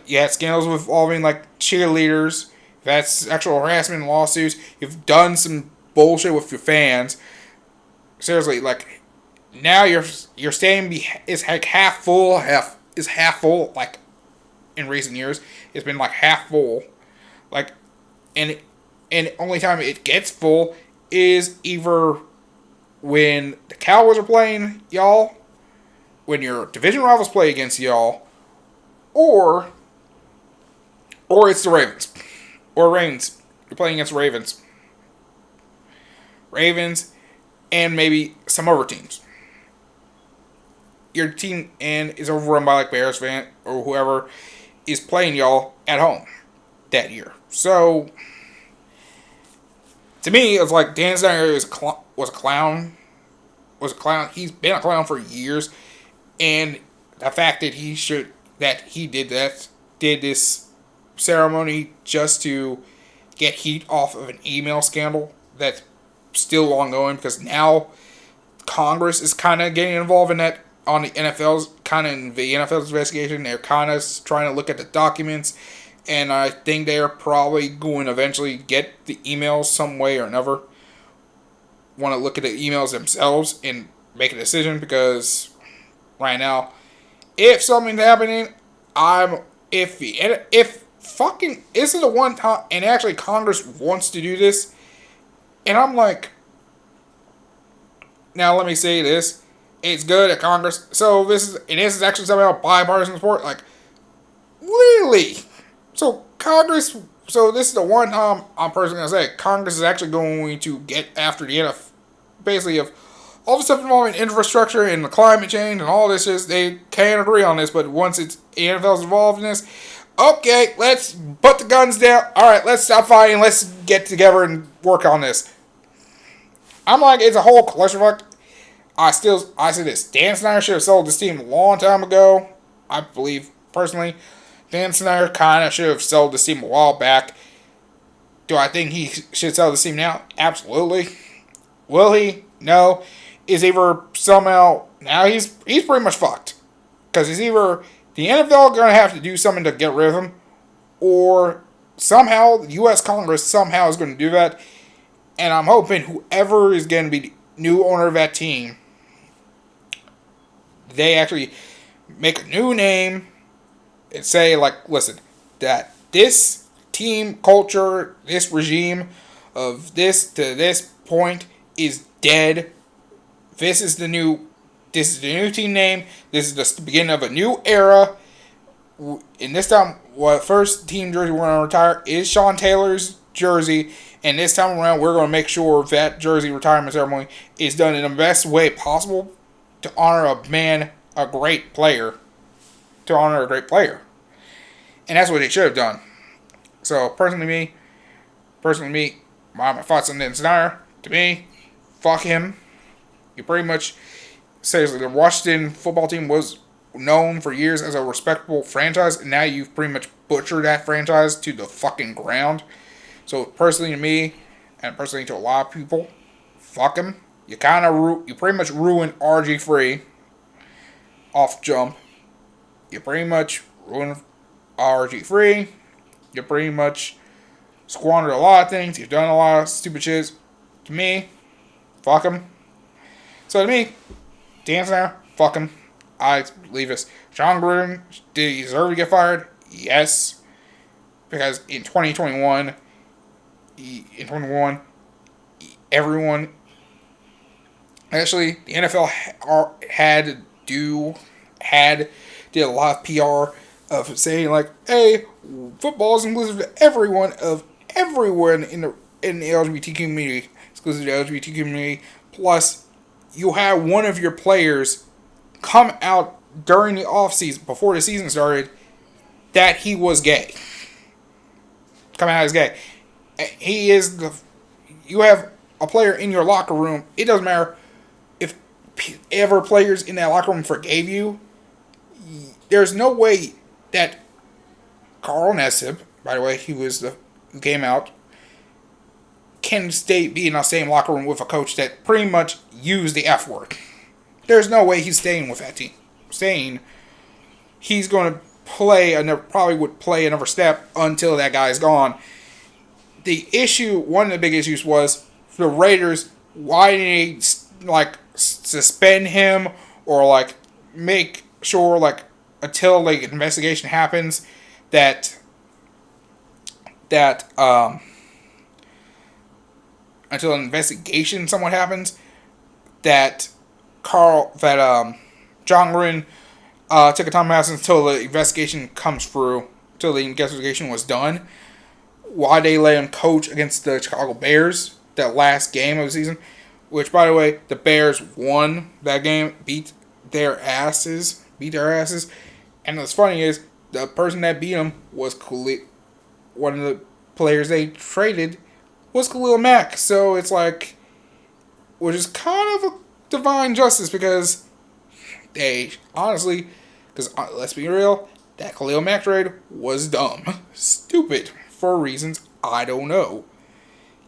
Speaker 1: You had scandals involving cheerleaders, you've had sexual harassment lawsuits, you've done some bullshit with your fans. Seriously, now your stadium is half full, half full. In recent years, it's been half full, and and the only time it gets full is either when the Cowboys are playing y'all, when your division rivals play against y'all, or it's the Ravens. Or Ravens. You're playing against Ravens. Ravens and maybe some other teams. Your team and is overrun by like Bears fan or whoever is playing y'all at home that year. So to me, it's like Dan Snyder was a clown. He's been a clown for years, and the fact that he did this ceremony just to get heat off of an email scandal that's still ongoing, because now Congress is kind of getting involved in that on the NFL's investigation. They're kind of trying to look at the documents, and I think they're probably going to eventually get the emails some way or another. Want to look at the emails themselves and make a decision, because right now, if something's happening, I'm iffy. And if fucking this is the one time, and actually Congress wants to do this, and I'm like, now let me say this. It's good at Congress. So this is actually somehow bipartisan support. Like, really? So Congress. So this is the one time I'm personally gonna say Congress is actually going to get after the NFL, basically of all the stuff involving infrastructure and the climate change and all this. Is they can't agree on this, but once the NFL's involved in this, okay, let's put the guns down. All right, let's stop fighting. Let's get together and work on this. I'm like, it's a whole clusterfuck. I say this. Dan Snyder should have sold this team a long time ago. I believe, personally, Dan Snyder kind of should have sold this team a while back. Do I think he should sell this team now? Absolutely. Will he? No. Is either somehow, now he's pretty much fucked. Because he's either the NFL going to have to do something to get rid of him, or somehow the U.S. Congress somehow is going to do that. And I'm hoping whoever is going to be the new owner of that team, they actually make a new name and say, like, listen, that this team culture, this regime of this to this point is dead. This is the new team name. This is the beginning of a new era. And this time, first team jersey we're going to retire is Sean Taylor's jersey. And this time around, we're going to make sure that jersey retirement ceremony is done in the best way possible to honor a great player. And that's what they should have done. So, personally, my thoughts on Dan Snyder, to me, fuck him. You pretty much, seriously, the Washington football team was known for years as a respectable franchise, and now you've pretty much butchered that franchise to the fucking ground. So, personally to me, and personally to a lot of people, fuck him. You pretty much ruined RG3 off jump. You pretty much ruined RG3. You pretty much squandered a lot of things. You've done a lot of stupid shit. To me, fuck him. So to me, Dan Snyder, fuck him. I believe this. John Gruden, did he deserve to get fired? Yes. Because in 2021, everyone, actually, the NFL did a lot of PR of saying, like, hey, football is inclusive to everyone in the LGBT community, exclusive to the LGBT community. Plus, you had one of your players come out during the offseason, before the season started, that he was gay. Come out as gay. You have a player in your locker room. It doesn't matter if ever players in that locker room forgave you. There's no way that Carl Nassib, by the way, who came out, can be in the same locker room with a coach that pretty much used the F word. There's no way he's staying with that team. He's going to probably would play another step until that guy's gone. One of the big issues was for the Raiders, why didn't they suspend him or make sure until investigation happens that until an investigation somewhat happens, that John Gruden took a time absence until the investigation comes through, until the investigation was done. Why they let him coach against the Chicago Bears, that last game of the season, which, by the way, the Bears won that game, beat their asses, and what's funny is, the person that beat them was one of the players they traded was Khalil Mack, so it's like, which is kind of a divine justice, because they, honestly, because let's be real, that Khalil Mack trade was dumb. Stupid. For reasons I don't know.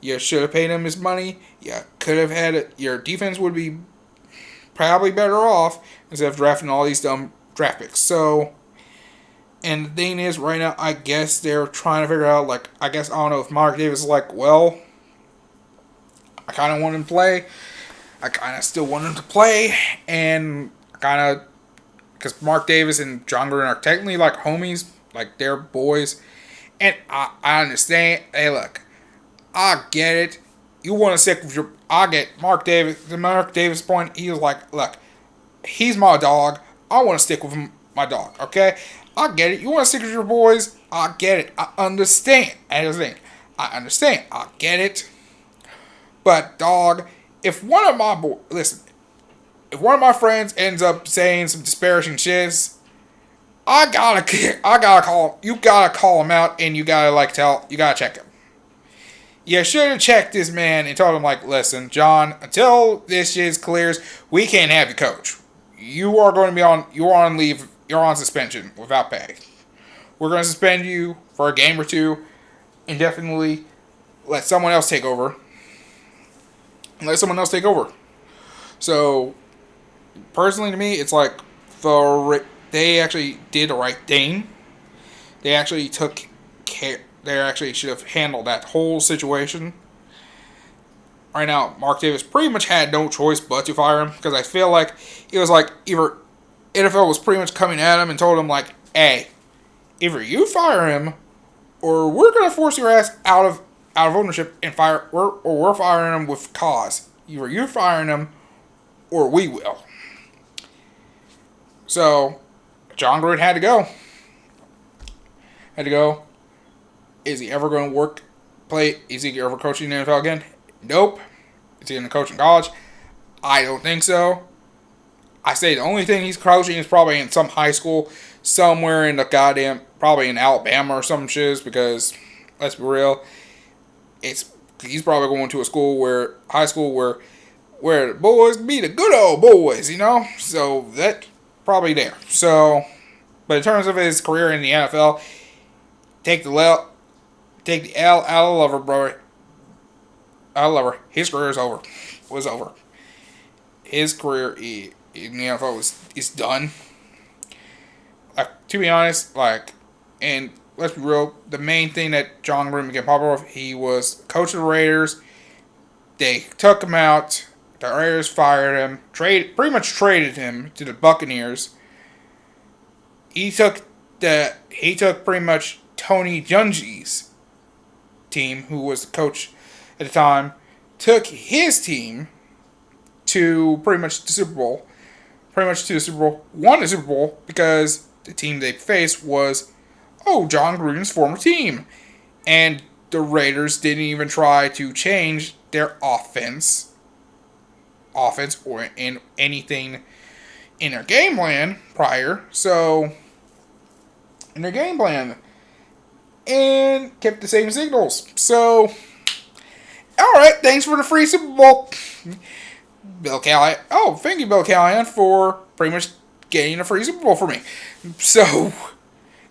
Speaker 1: You should have paid him his money. You could have had it. Your defense would be probably better off instead of drafting all these dumb draft picks. So, and the thing is, right now, I guess they're trying to figure out, like, I don't know if Mark Davis is like, well, I kind of want him to play. I kind of still want him to play. And because Mark Davis and John Gruden are technically like homies, like they're boys. And I understand. Hey, look, I get it. You want to stick with I get Mark Davis. The Mark Davis point, he was like, look, he's my dog. I want to stick with my dog, okay? I get it. You want to stick with your boys? I get it. I understand. I understand. I get it. But, dog, if one of my if one of my friends ends up saying some disparaging shit, I gotta call him. You gotta call him out, and you gotta check him. You should have checked this man and told him, like, listen, John, until this shit clears, we can't have you coach. You are going to be you're on leave, you're on suspension without pay. We're going to suspend you for a game or two, indefinitely. Let someone else take over. So, personally to me, it's like, they actually did the right thing. They actually took care. They actually should have handled that whole situation. Right now, Mark Davis pretty much had no choice but to fire him, because I feel like it was like either NFL was pretty much coming at him and told him, like, hey, either you fire him or we're gonna force your ass out of ownership and we're firing him with cause. Either you're firing him or we will. So John Gruden had to go. Is he ever going to play? Is he ever coaching in the NFL again? Nope. Is he going to coach in college? I don't think so. I say the only thing he's coaching is probably in some high school, somewhere in probably in Alabama or some shiz, because, let's be real, he's probably going to high school where the boys be the good old boys, you know? So, that probably there. So, but in terms of his career in the NFL, take the L out of lover, brother. Out of lover. His career was over. His career in the NFL is done. Like, to be honest, and let's be real, the main thing that John Gruden became popular with, he was coach of the Raiders. They took him out. The Raiders fired him. Pretty much traded him to the Buccaneers. He took pretty much Tony Dungy's team, who was the coach at the time, took his team to pretty much the Super Bowl. Won the Super Bowl, because the team they faced was, John Gruden's former team. And the Raiders didn't even try to change their offense or in anything in their game plan prior. So, in their game plan, and kept the same signals. So, alright, thanks for the free Super Bowl, Bill Callahan. Oh, thank you, Bill Callahan, for pretty much getting a free Super Bowl for me. So,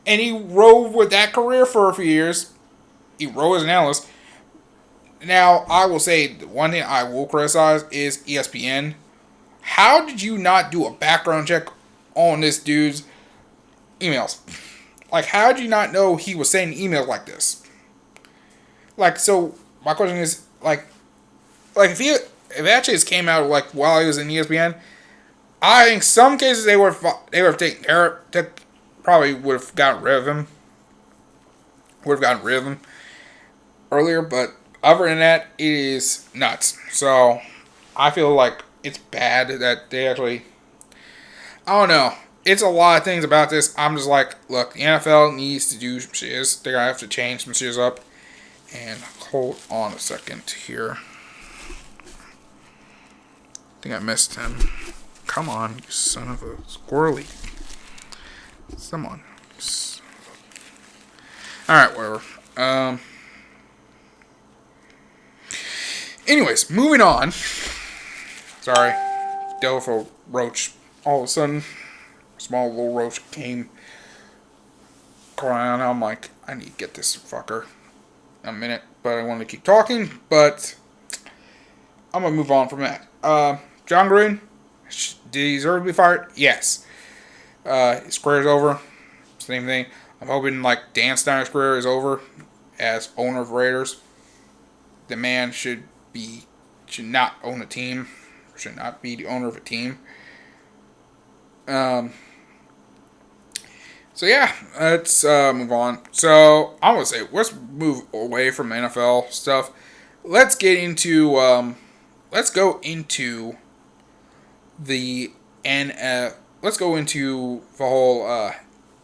Speaker 1: and he rode with that career for a few years. He rode as an analyst. Now, I will say, the one thing I will criticize is ESPN. How did you not do a background check on this dude's emails? Like, how did you not know he was sending emails like this? Like, so, my question is, if it actually just came out, while he was in ESPN, I think some cases they would have taken care of, probably would have gotten rid of him. Earlier, but Other than that, it is nuts. So I feel like it's bad that they actually. I don't know. It's a lot of things about this. I'm just like, look, the NFL needs to do some shiz. They're gonna have to change some shiz up. And hold on a second here. I think I missed him. Come on, you son of a squirrely. Come on. Alright, whatever. Anyways, moving on. Sorry. Dealt with a roach. All of a sudden, a small little roach came crying. I'm like, I need to get this fucker in a minute. But I want to keep talking. But I'm going to move on from that. John Gruden, did he deserve to be fired? Yes. His career's over. Same thing. I'm hoping like Dan Snyder's career is over as owner of Raiders. The man should not own a team. Should not be the owner of a team. So yeah, let's move on. So I would say let's move away from NFL stuff. Let's get into let's go into the let's go into the whole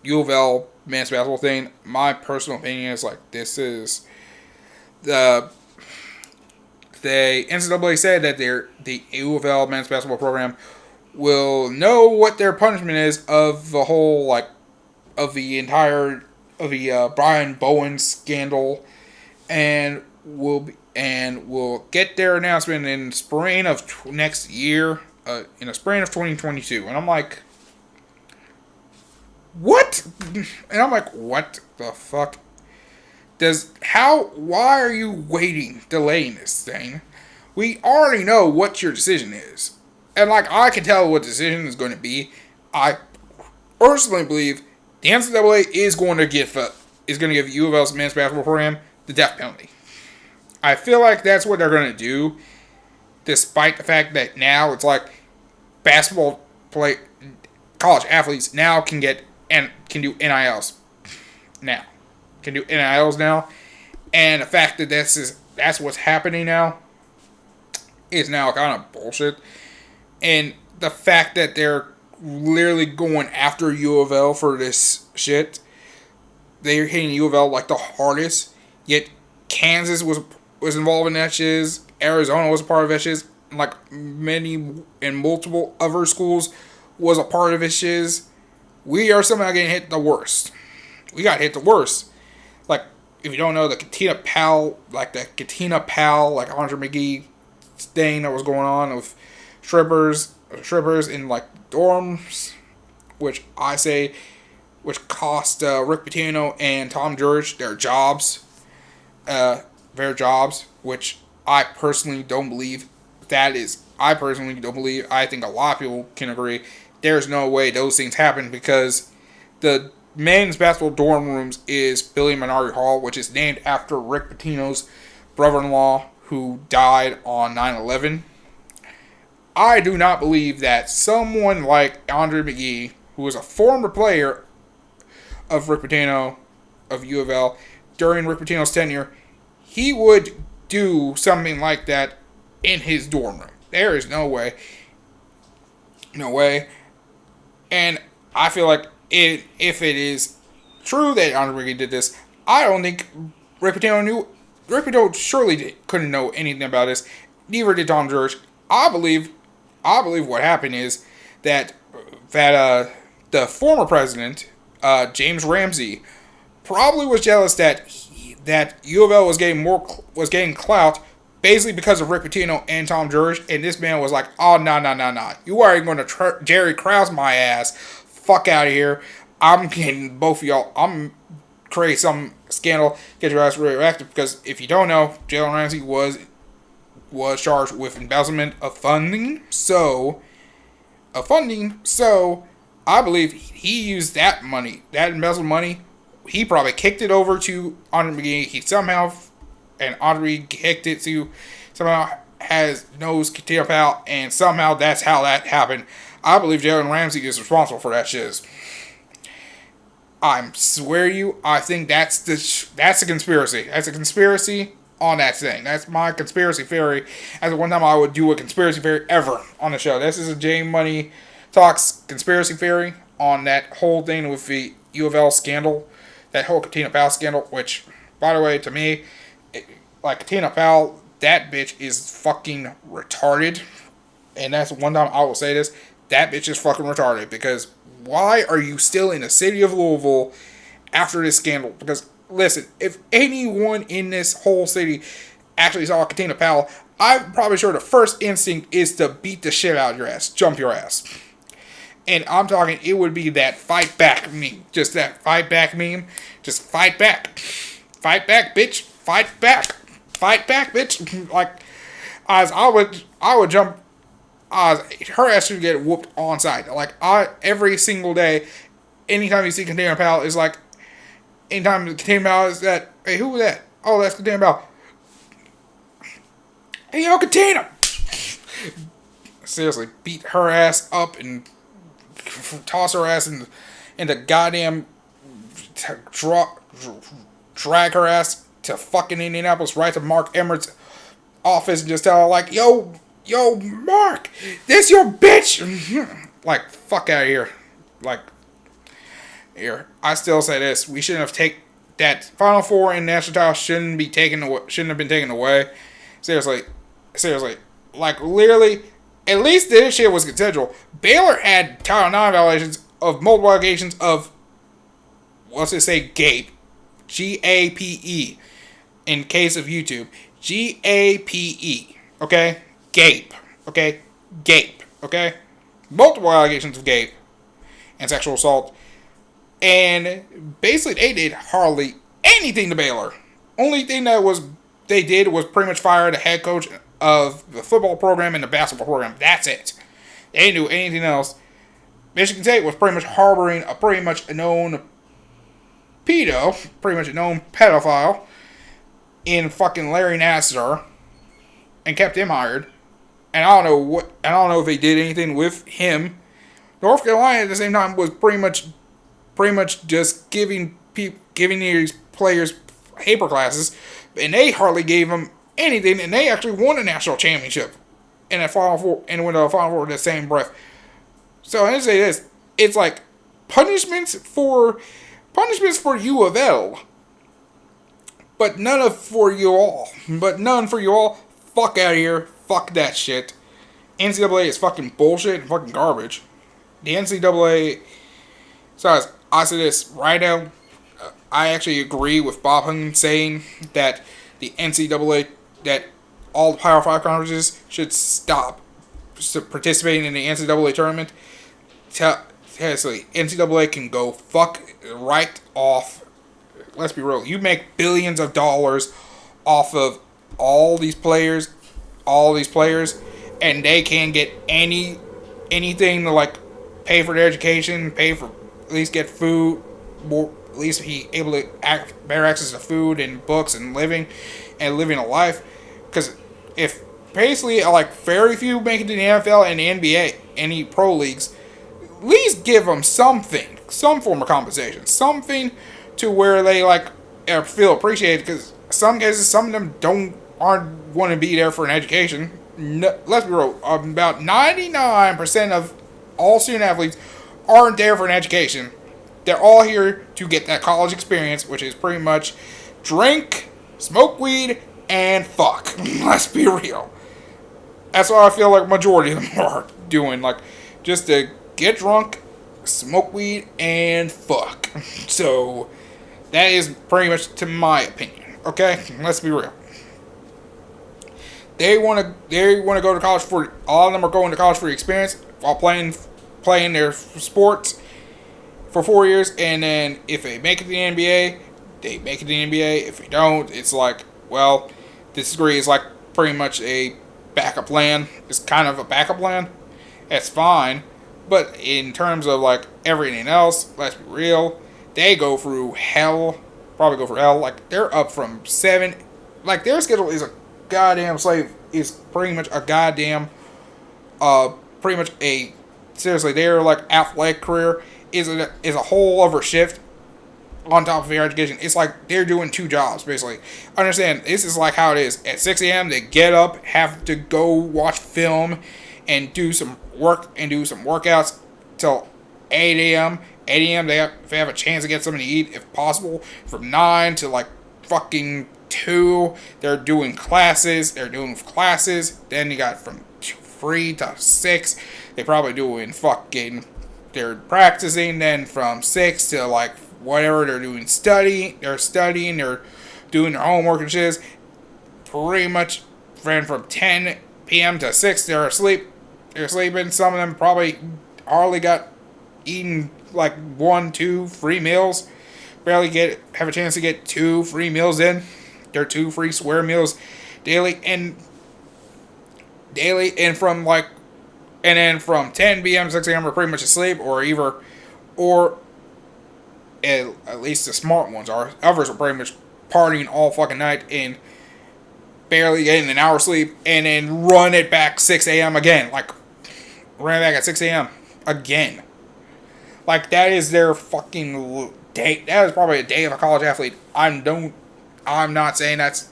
Speaker 1: U of L men's basketball thing. My personal opinion is like this is the NCAA said that the U of L men's basketball program will know what their punishment is of the whole of the Brian Bowen scandal, and will get their announcement in spring of next year, in the spring of 2022. And I'm like, what? And I'm like, what the fuck? Why are you delaying this thing? We already know what your decision is. And I can tell what the decision is going to be. I personally believe the NCAA is going to give U of L's men's basketball program the death penalty. I feel like that's what they're going to do, despite the fact that now it's like college athletes now can do NILs now. Can do NILs now. And the fact that that's what's happening now is now kind of bullshit. And the fact that they're literally going after U of L for this shit, they're hitting U of L like the hardest. Yet Kansas was involved in that shit. Arizona was a part of that shit. Like many and multiple other schools was a part of it shit. We are somehow getting hit the worst. We got hit the worst. Like, if you don't know, the Katina Powell, like Andre McGee thing that was going on with strippers in dorms, which cost Rick Pitino and Tom George their jobs, which I personally don't believe I think a lot of people can agree there's no way those things happen, because the men's basketball dorm rooms is Billy Minardi Hall, which is named after Rick Pitino's brother-in-law who died on 9/11. I do not believe that someone like Andre McGee, who was a former player of Rick Pitino, of U of L, during Rick Pitino's tenure, he would do something like that in his dorm room. There is no way. No way. And I feel like if it is true that Andre McGee did this, I don't think Rick Pitino knew. Rick Pitino surely couldn't know anything about this. Neither did Tom George. I believe what happened is that the former president, James Ramsey, probably was jealous that U of L was getting clout, basically because of Rick Pitino and Tom George, and this man was like, oh, no. You are going to Jerry Krause my ass. Fuck out of here. I'm getting both of y'all. I'm create some scandal, get your ass radioactive, because if you don't know, Jalen Ramsey was charged with embezzlement of funding. So I believe he used that money, that embezzled money. He probably kicked it over to Andre McGee. Andre kicked it to somehow knows Katina Powell, and somehow that's how that happened. I believe Jalen Ramsey is responsible for that shit. I swear you, I think that's a conspiracy. That's a conspiracy. on that thing. That's my conspiracy theory. As one time I would do a conspiracy theory ever on the show. This is a J Money Talks conspiracy theory on that whole thing with the U of L scandal. That whole Katina Powell scandal, which, by the way, to me, Katina Powell, that bitch is fucking retarded. And that's one time I will say this. That bitch is fucking retarded. Because why are you still in the city of Louisville after this scandal? Because, listen, if anyone in this whole city actually saw Katina Powell, I'm probably sure the first instinct is to beat the shit out of your ass. Jump your ass. And I'm talking, it would be that fight back meme. Just that fight back meme. Just fight back. Fight back, bitch. Fight back. Fight back, bitch. Like, as I would jump, her ass would get whooped on site. Like, every single day, anytime you see Katina Powell, is like, anytime Katina Powell is that, hey, who was that? Oh, that's Katina Powell. Hey, yo, Katina! Seriously, beat her ass up and toss her ass into goddamn, drag her ass to fucking Indianapolis, right to Mark Emmert's office and just tell her, like, yo, Mark, this your bitch! Like, fuck out of here. Like, here, I still say this, we shouldn't have taken, that Final Four in national title shouldn't have been taken away. Seriously, like, literally, at least this shit was consensual. Baylor had Title IX violations of multiple allegations of, let's just say, GAPE. G-A-P-E. In case of YouTube. G-A-P-E. Okay? GAPE. Okay? GAPE. Okay? Multiple allegations of GAPE and sexual assault. And basically, they did hardly anything to Baylor. Only thing they did was pretty much fire the head coach of the football program and the basketball program. That's it. They didn't do anything else. Michigan State was pretty much harboring a pretty much known pedo, pretty much a known pedophile, in fucking Larry Nassar, and kept him hired. And I don't know if they did anything with him. North Carolina at the same time was pretty much just giving these players paper classes, and they hardly gave them anything, and they actually won a national championship in a Final Four, and went to a Final Four in the same breath. So I say this: it's like punishments for U of L, but none for you all. Fuck out of here. Fuck that shit. NCAA is fucking bullshit and fucking garbage. The NCAA. So I say this right now. I actually agree with Bob Hung saying that the NCAA, that all the Power 5 conferences should stop participating in the NCAA tournament. Seriously, NCAA can go fuck right off. Let's be real. You make billions of dollars off of all these players, and they can't get anything to, like, pay for their education, pay for, at least get food, more, at least be able to better access to food and books and living a life. Because if basically, like, very few make it to the NFL and the NBA, any pro leagues, at least give them something, some form of compensation, something to where they, like, feel appreciated. Because some cases, some of them aren't want to be there for an education. No, let's be real, about 99% of all student athletes aren't there for an education. They're all here to get that college experience, which is pretty much drink, smoke weed, and fuck. Let's be real. That's what I feel like majority of them are doing. Like, just to get drunk, smoke weed, and fuck. So, that is pretty much to my opinion. Okay? Let's be real. They want to go to college for, all of them are going to college for the experience while playing their sports for 4 years, and then if they make it to the NBA, they make it to the NBA. If they don't, it's like, well, this degree is like pretty much a backup plan. It's kind of a backup plan. It's fine, but in terms of, like, everything else, let's be real, they go through hell. Probably go through hell. Like, they're up from 7. Like, their schedule is a goddamn slave. Is pretty much a goddamn, pretty much a, seriously, their, like, athletic career is a whole other shift on top of your education. It's like they're doing two jobs, basically. Understand, this is like how it is. At 6 a.m., they get up, have to go watch film, and do some work, and do some workouts till 8 a.m. 8 a.m., if they have a chance to get something to eat, if possible. From 9 to like fucking 2, they're doing classes. Then you got from 3 to 6, they probably doing fucking, they're practicing. Then from 6 to like whatever, they're doing they're studying, they're doing their homework and shit. Pretty much from 10 p.m. to 6, they're asleep. They're sleeping. Some of them probably hardly got eaten like 1, 2 free meals. Barely have a chance to get 2 free meals in. They're 2 free square meals daily, and then from 10 p.m. to 6 a.m. are pretty much asleep, or at least the smart ones are. Others are pretty much partying all fucking night and barely getting an hour sleep, and then run it back 6 a.m. again. Like, run it back at 6 a.m. again. Like, that is their fucking day. That is probably a day of a college athlete. I'm not saying that's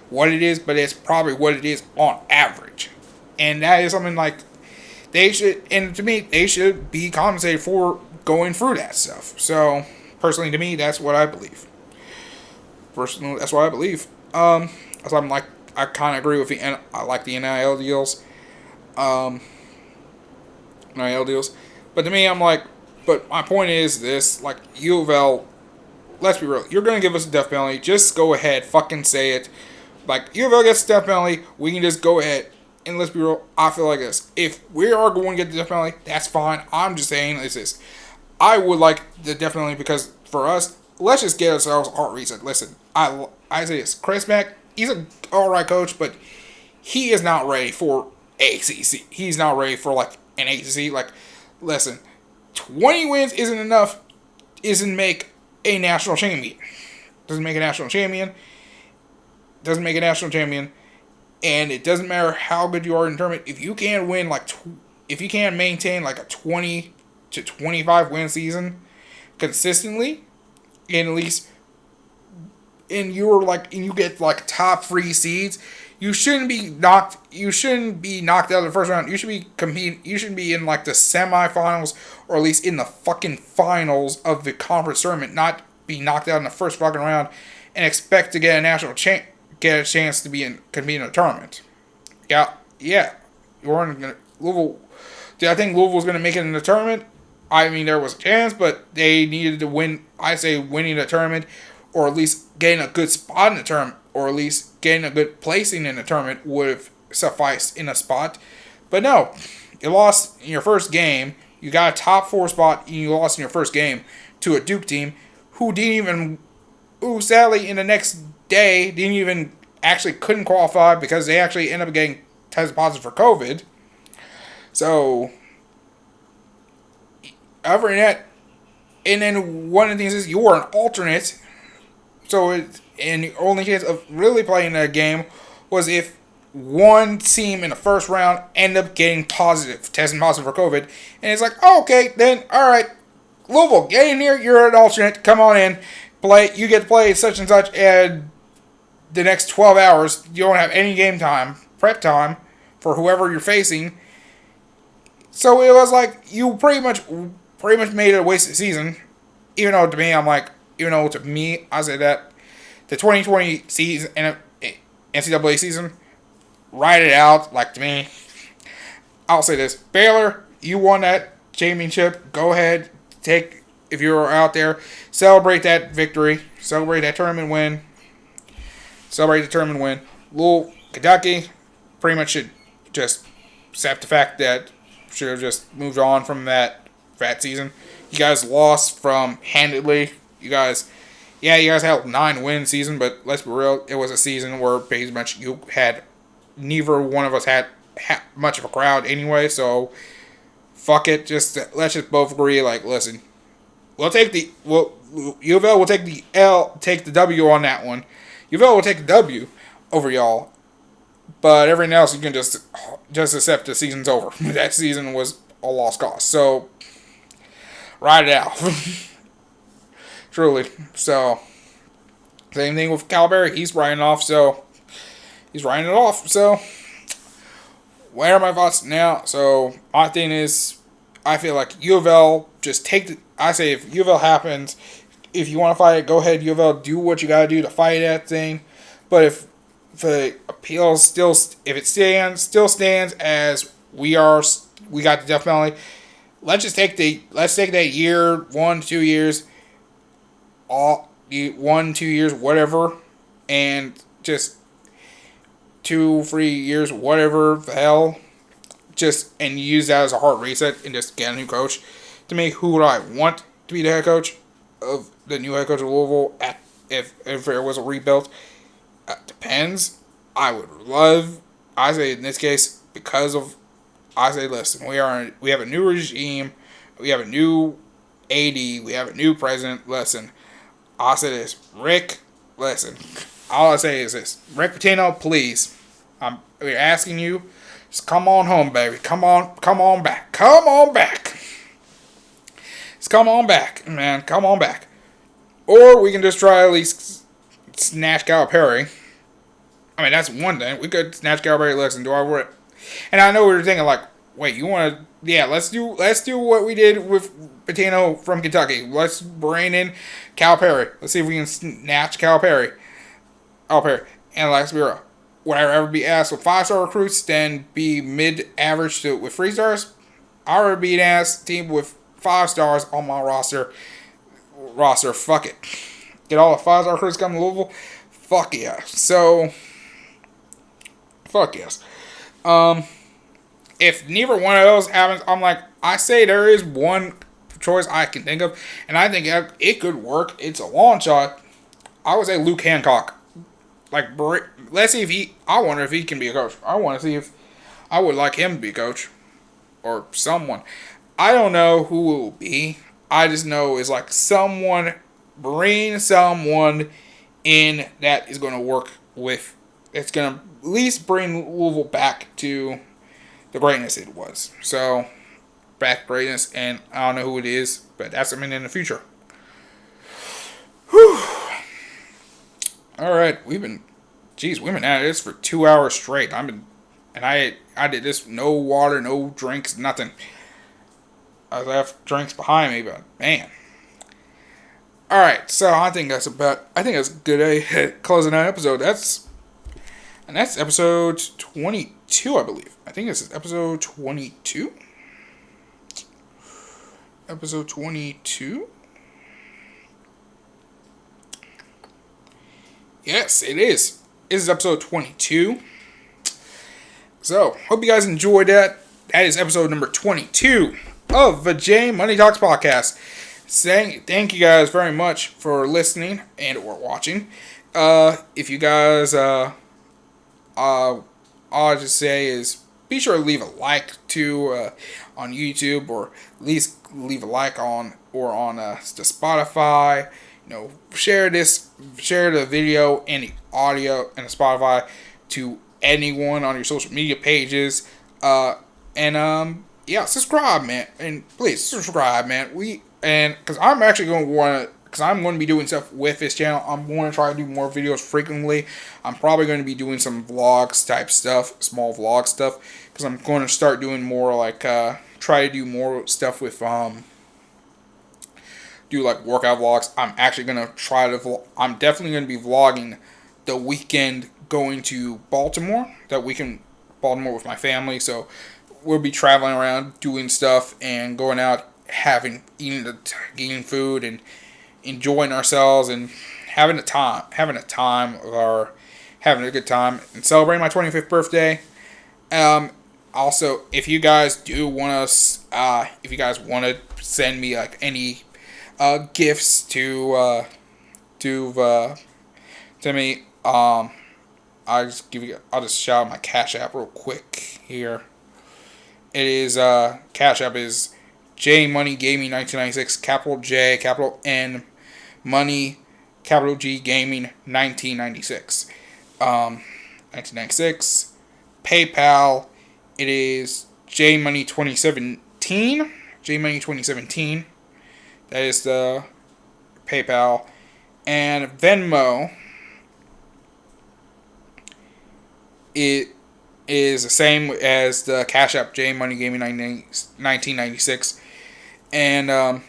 Speaker 1: what it is, but it's probably what it is on average. And that is something like to me, they should be compensated for going through that stuff. So, personally, to me, that's what I believe. Personally, that's what I believe. So I'm like, I kind of agree with I like the NIL deals. But to me, I'm like, but my point is this, like, U of L, let's be real, you're going to give us a death penalty, just go ahead, fucking say it. Like, U of L gets a death penalty, we can just go ahead, and let's be real, I feel like this. If we are going to get the death penalty, that's fine. I'm just saying this. I would like the death penalty because, for us, let's just get ourselves a heart reset. Listen, I say this, Chris Mack, he's an alright coach, but he is not ready for ACC. He's not ready for, like, an ACC. Like, listen, 20 wins isn't enough, doesn't make a national champion. Doesn't make a national champion. And it doesn't matter how good you are in the tournament. If you can't win, if you can't maintain like a 20 to 25 win season consistently, and at least, and you get like top 3 seeds, you shouldn't be knocked out of the first round. You should be competing. You should be in like the semifinals, or at least in the fucking finals of the conference tournament. Not be knocked out in the first fucking round and expect to get get a chance to compete in a tournament. Yeah. Louisville. Did I think Louisville was gonna make it in the tournament? I mean, there was a chance, but they needed to win. I say winning the tournament, or at least getting a good spot in the tournament, or at least getting a good placing in the tournament would have sufficed in a spot. But no, you lost in your first game. You got a top 4 spot, and you lost in your first game to a Duke team who sadly in the next day couldn't qualify because they actually ended up getting tested positive for COVID. So, other than that, and then one of the things is you were an alternate. So, and the only chance of really playing that game was if one team in the first round ended up testing positive for COVID. And it's like, oh, okay, then, alright, Louisville, get in here, you're an alternate, come on in, you get to play such and such, and the next 12 hours, you don't have any game time, prep time, for whoever you're facing. So it was like, you pretty much made it a wasted season. Even though to me, I say that the 2020 season, NCAA season, ride it out. Like, to me, I'll say this: Baylor, you won that championship. Go ahead, if you're out there, celebrate that victory, celebrate that tournament win, Louisville, Kentucky, pretty much should just accept the fact that should have just moved on from that season. You guys lost from handedly. You guys had a 9-win season, but let's be real, it was a season where pretty much neither one of us had much of a crowd anyway, so fuck it, let's just both agree, like, listen, U of L will take the W on that one. U of L will take the W over y'all, but everything else you can just accept the season's over. That season was a lost cause, so ride it out. Truly. So, same thing with Calberry. He's writing off, so he's writing it off. So, what are my thoughts now? So, my thing is, I feel like U of L, just take the. I say if U of L happens, if you want to fight it, go ahead, U of L, do what you got to do to fight that thing. But if the appeal if it still stands as we got the death penalty, let's take that year, 1-2 years, 1-2 years, whatever, and just 2-3 years, whatever the hell, and use that as a hard reset and just get a new coach. To me, who would I want to be the head coach of the new head coach of Louisville if there was a rebuild? Depends. I say in this case, listen, we have a new regime, we have a new AD, we have a new president. Listen, I say this, Rick. Listen, all I say is this, Rick Pitino, please, we're asking you, just come on home, baby. Come on back. Come on back. Just come on back, man. Come on back. Or we can just try at least snatch Calipari. I mean, that's one thing. We could snatch Calipari, listen, do I want it? And I know we were thinking, like, wait, you want to... Yeah, let's do what we did with Pitino from Kentucky. Let's bring in Calipari. Let's see if we can snatch Calipari. And let's be real. Would I ever be asked with 5-star recruits than be mid-average with 3 stars? I would be an ass team with 5 stars on my roster. Fuck it. Get all the 5-star recruits coming to Louisville? Fuck yeah. So, fuck yes. If neither one of those happens, I say there is one choice I can think of, and I think it could work. It's a long shot. I would say Luke Hancock. Let's see I wonder if he can be a coach. I want to see if I would like him to be a coach. Or someone. I don't know who it will be. I just know it's like bring someone in that is going to work with, it's going to at least bring Louisville back to the greatness it was. So, back to greatness, and I don't know who it is, but that's something in the future. Whew. Alright, we've been at this for 2 hours straight. I did this with no water, no drinks, nothing. I left drinks behind me, but man. Alright, so I think that's a good closing that episode. That's episode 22, I believe. I think this is episode 22. Episode 22? Yes, it is. This is episode 22. So, hope you guys enjoyed that. That is episode number 22 of the J Money Talks podcast. Thank you guys very much for listening and or watching. If you guys, all I just say is be sure to leave a like on YouTube, or at least leave a like on the Spotify. Share the video and the audio and the Spotify to anyone on your social media pages. Subscribe, man, and please subscribe, man. Because I'm going to be doing stuff with this channel. I'm going to try to do more videos frequently. I'm probably going to be doing some vlogs type stuff, small vlog stuff, because I'm going to start doing more try to do more stuff with do workout vlogs. I'm actually going to try to I'm definitely going to be vlogging the weekend going to Baltimore. Baltimore with my family. So we'll be traveling around, doing stuff, and going out, eating food, and enjoying ourselves, and having a good time, and celebrating my 25th birthday. Also, if you guys want to send me any gifts to me, I'll just shout out my Cashapp real quick here. It is Cashapp is J Money Gaming 1996, capital J, capital N, Money, capital G Gaming 1996. 1996. PayPal, it is J Money 2017. J Money 2017. That is the PayPal, and Venmo. It is the same as the Cashapp J Money Gaming 1996. And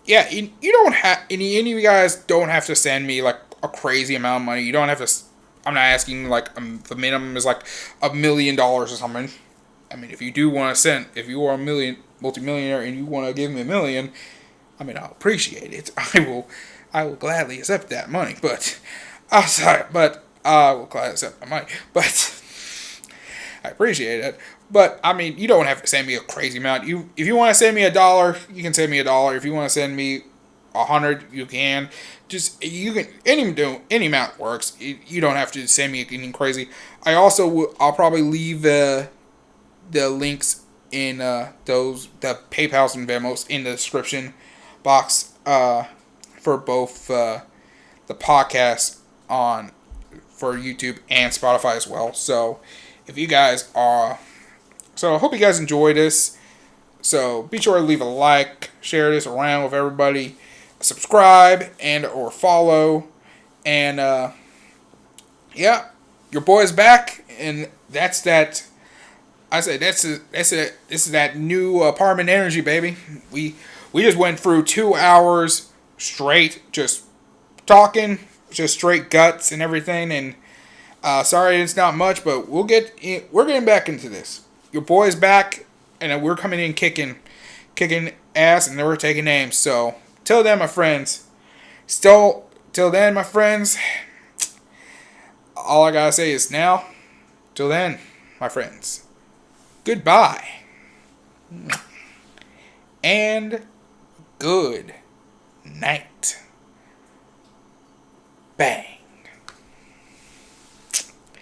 Speaker 1: yeah, you don't have any of you guys don't have to send me like a crazy amount of money. You don't have to. I'm not asking like the minimum is like $1 million or something. I mean, if you do want to send, if you are a multimillionaire and you want to give me $1 million, I mean, I'll appreciate it. I will gladly accept that money. But I will gladly accept my money. But I appreciate it. But I mean, you don't have to send me a crazy amount. If you want to send me $1, you can send me $1. If you want to send me 100, you can. Just you can any amount works. You don't have to send me anything crazy. I'll probably leave the links in the PayPal's and Venmos in the description box for both the podcast for YouTube and Spotify as well. So if you guys are, so I hope you guys enjoy this. So be sure to leave a like, share this around with everybody, subscribe and or follow, and yeah, your boy's back, and that's that. I say this is that new apartment energy, baby. We just went through 2 hours straight, just talking, just straight guts and everything. And sorry it's not much, but we're getting back into this. Your boy's back, and we're coming in kicking ass, and then we're taking names. So till then, my friends. Till then, my friends. All I gotta say is now. Till then, my friends. Goodbye. And good night. Bang.